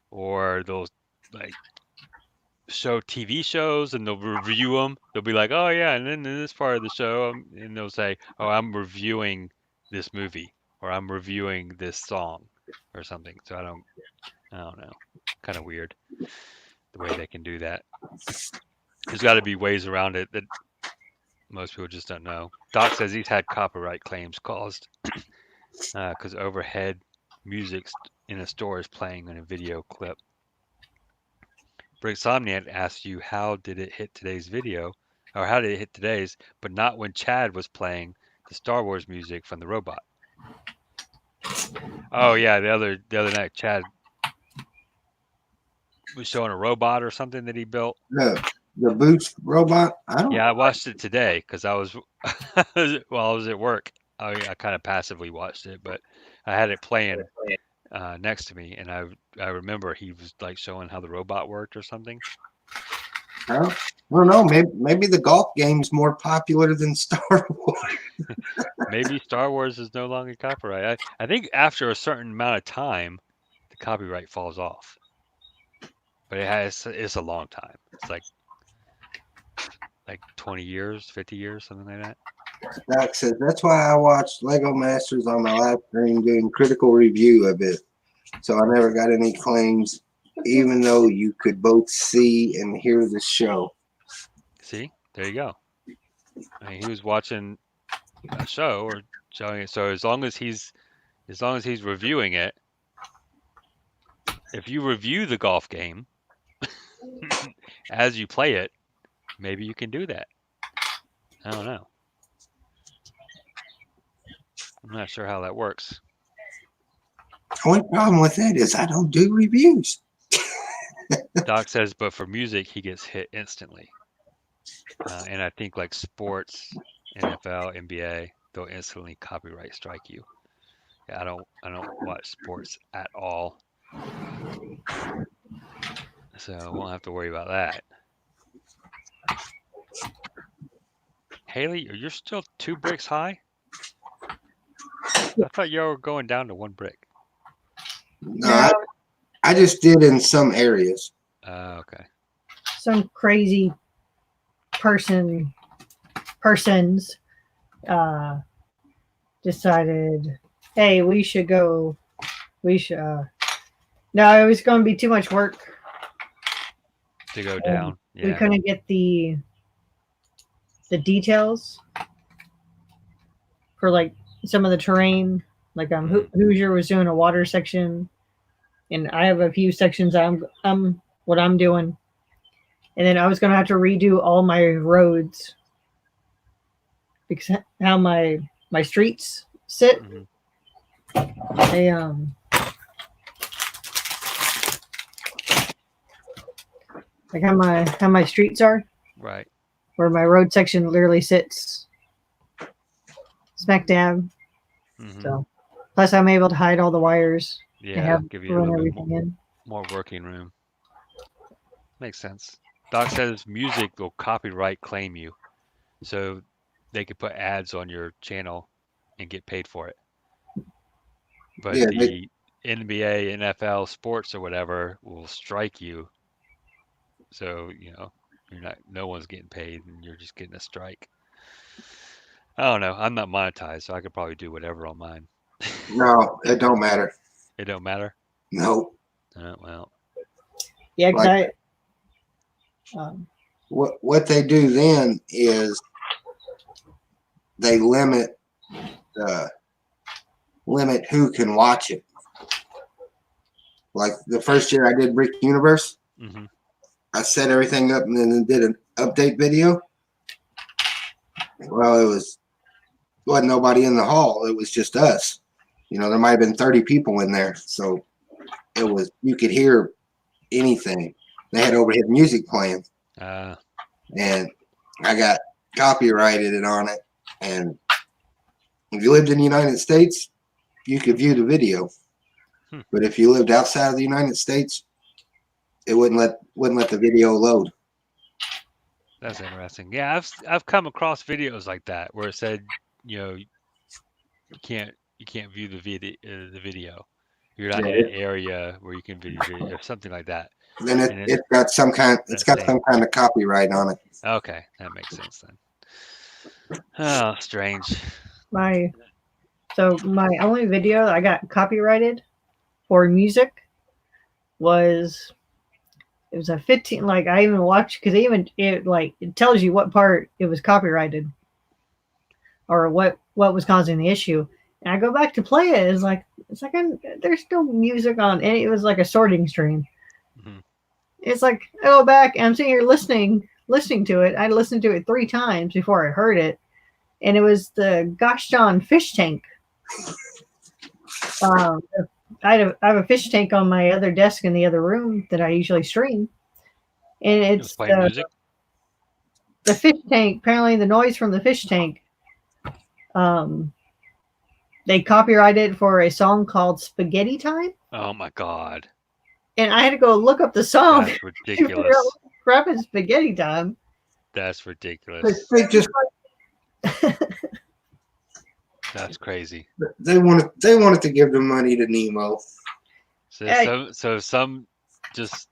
or they'll like show TV shows and they'll review them. They'll be like, oh yeah, and then in this part of the show, and they'll say, oh, I'm reviewing this movie or I'm reviewing this song or something. So I don't know. Kind of weird the way they can do that. There's got to be ways around it that most people just don't know. Doc says he's had copyright claims caused because overhead music in a store is playing in a video clip. Brixomniac asked you, how did it hit today's video, or how did it hit today's, but not when Chad was playing the Star Wars music from the robot? Oh yeah, the other night Chad was showing a robot or something that he built. The Boots robot. Yeah, I watched it today because I was while I was at work. I kind of passively watched it, but I had it playing next to me, and I remember he was like showing how the robot worked or something. I don't know. Maybe the golf game's more popular than Star Wars. Maybe Star Wars is no longer copyright. I think after a certain amount of time, the copyright falls off. But it's a long time. It's like 20 years, 50 years, something like that. Doc says that's why I watched Lego Masters on my live stream doing critical review of it. So I never got any claims, even though you could both see and hear the show. See, there you go. I mean, he was watching a show or showing it. So as long as he's reviewing it, if you review the golf game as you play it, maybe you can do that. I don't know. I'm not sure how that works. The only problem with that is I don't do reviews. Doc says, but for music, he gets hit instantly. And I think like sports, NFL, NBA, they'll instantly copyright strike you. Yeah, I don't watch sports at all. So I won't have to worry about that. Haley, you're still 2 bricks high? I thought you were going down to 1 brick. No, I just did in some areas. Okay. Some crazy persons decided, hey, we should no, it was going to be too much work. To go down. Yeah. We couldn't get the details for like some of the terrain. Like Hoosier was doing a water section, and I have a few sections what I'm doing, and then I was gonna have to redo all my roads because how my streets sit. Mm-hmm. They like how my streets are. Right. where my road section literally sits smack dab. Mhm. So, plus I'm able to hide all the wires Yeah, and have give you a run little bit everything in. more working room. Makes sense. Doc says music will copyright claim you, so they could put ads on your channel and get paid for it. But Yeah, the NBA, NFL, sports, or whatever will strike you. So you're not. No one's getting paid, and you're just getting a strike. I don't know. I'm not monetized, so I could probably do whatever on mine. no, it don't matter. It don't matter. No. Well, Yeah, because Like- What they do then is they limit who can watch it. Like the first year I did Brick Universe, hmm I set everything up and then did an update video. Well, wasn't nobody in the hall. It was just us. There might have been 30 people in there, so you could hear anything. They had overhead music playing, and I got copyrighted on it. And if you lived in the United States, you could view the video. But if you lived outside of the United States, it wouldn't let the video load. That's interesting. Yeah, I've come across videos like that where it said, you can't view the video. You're not in an area where you can view video or something like that. Then And it's got some kind of copyright on it. Okay, that makes sense then. Oh, strange. my only video that I got copyrighted for music was it was a 15. Like I even watched because it tells you what part it was copyrighted or what was causing the issue. And I go back to play it. It's like there's still music on, and it was like a sorting stream. hmm It's like I go back and I'm sitting here listening to it. I listened to it 3 times before I heard it, and it was the Gosh Darn Fish Tank. I have a fish tank on my other desk in the other room that I usually stream, and It was it's playing music. the fish tank. Apparently, the noise from the fish tank. They copyrighted for a song called "Spaghetti Time," Oh my God, and I had to go look up the song. that's to figure out ridiculous. what crap is spaghetti time. That's ridiculous. They just That's crazy. they wanted to give the money to Nemo. So some just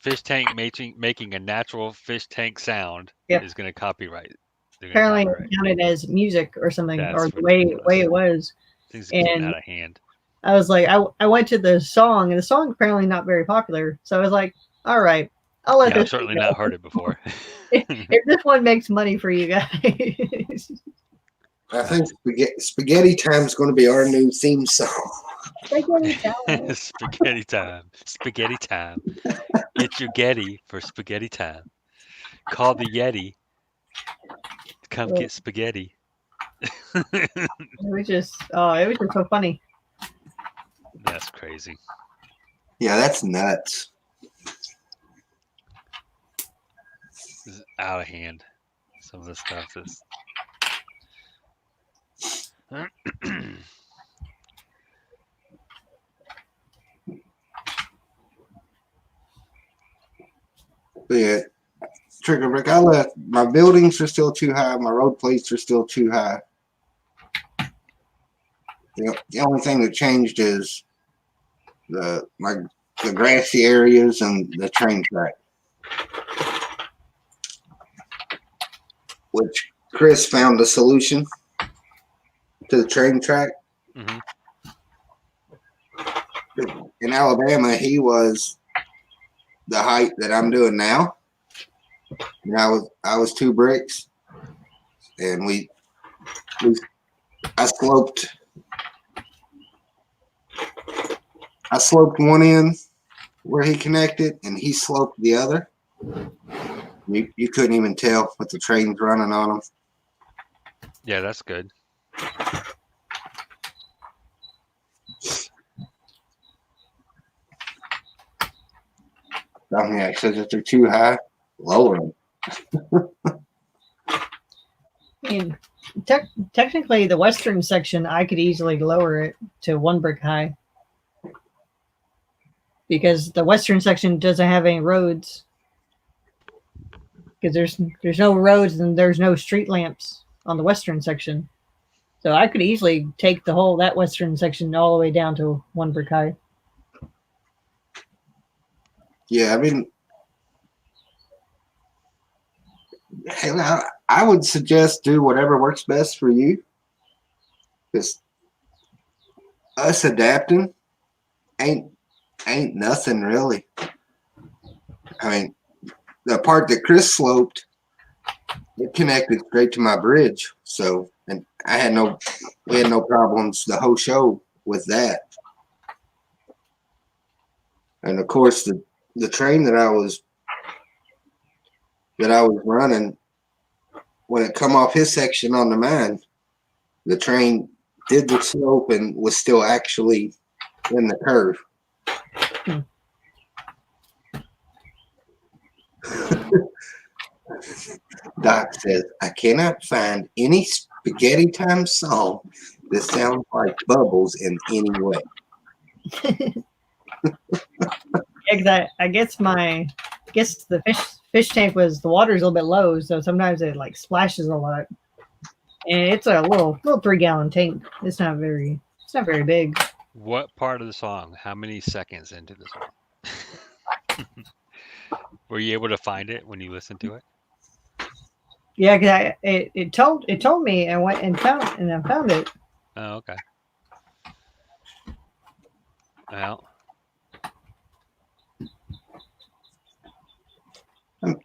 fish tank making a natural fish tank sound Yep. is going to copyright. Apparently, it counted as music or something, That's or the way it was. Things are getting and- out of hand. I was like, I went to the song, and the song apparently not very popular. So I was like, all right, I'll let Yeah, I've this. certainly go. not heard it before. If this one makes money for you guys. I think Spaghetti Time is going to be our new theme song. Spaghetti time. Spaghetti time. Get your Getty for spaghetti time. Call the Yeti. Come get spaghetti. It was just so funny. That's crazy. Yeah, that's nuts. This is out of hand. Some of the stuff is. But yeah, Trigger Brick. I left. My buildings are still too high. My road plates are still too high. The only thing that changed is the grassy areas and the train track, which Chris found a solution to the train track. Mhm. In Alabama, he was the height that I'm doing now. And I was 2 bricks, and I sloped one end where he connected, and he sloped the other. You couldn't even tell with the trains running on them. Yeah, that's good. Down here, it says if they're too high, lower them. mean, technically, the western section, I could easily lower it to 1 brick high because the western section doesn't have any roads. Because there's no roads and there's no street lamps on the western section, so I could easily take that western section all the way down to 1 brick high. Yeah, I mean, hell, I would suggest do whatever works best for you. Because us adapting ain't nothing really. I mean, the part that Chris sloped, it connected straight to my bridge. So, and we had no problems the whole show with that. And of course, the train that I was running, when it come off his section on the mine, the train did the slope and was still actually in the curve. Doc says, I cannot find any Spaghetti Time song that sounds like Bubbles in any way. Yeah, I guess the fish tank the water's a little bit low, so sometimes it like splashes a lot. And it's a little 3-gallon tank. It's not very big. What part of the song? How many seconds into the song? Were you able to find it when you listened to it? Yeah, because it told me and went and I found it. Oh, okay. Well,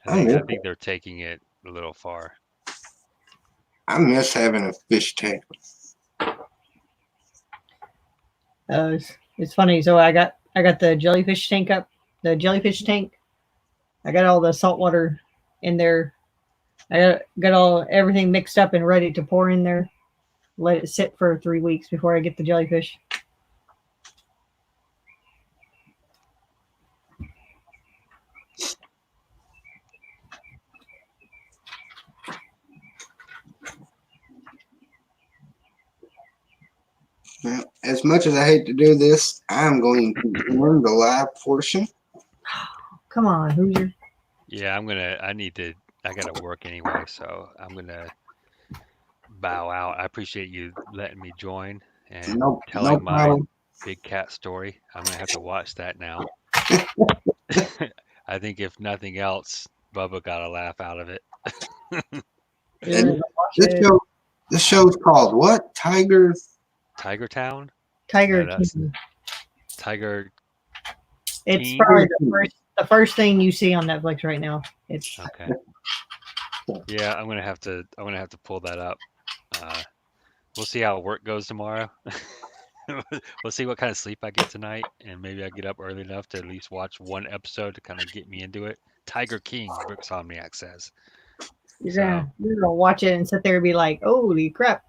I think they're taking it a little far. I miss having a fish tank. It's funny. So I got the jellyfish tank up. The jellyfish tank. I got all the salt water in there. I got everything mixed up and ready to pour in there. Let it sit for 3 weeks before I get the jellyfish. Well, as much as I hate to do this, I'm going to end the live portion. Come on, Hoosier. Yeah, I gotta work anyway, so I'm gonna bow out. I appreciate you letting me join and telling my problem. big cat story. I'm gonna have to watch that now. I think if nothing else, Bubba got a laugh out of it. And this show's called what? Tiger Town? Tiger No, King. Tiger. It's King? probably the first thing you see on Netflix right now. It's Okay. Yeah, I'm gonna have to pull that up. We'll see how work goes tomorrow. We'll see what kind of sleep I get tonight, and maybe I get up early enough to at least watch one episode to kind of get me into it. Tiger King, Brooks Omniac says. you're gonna watch it and sit there and be like, "Holy crap!"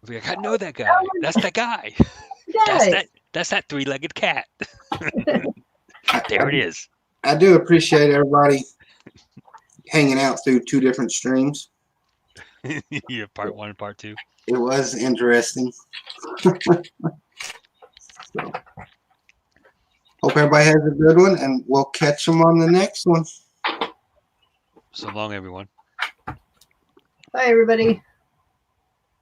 Like, I know that guy. That's the guy. Yes. That's that 3-legged cat. There it is. I do appreciate everybody hanging out through 2 different streams. Yeah, part 1 and part 2. It was interesting. So, hope everybody has a good one, and we'll catch them on the next one. So long, everyone. Bye, everybody.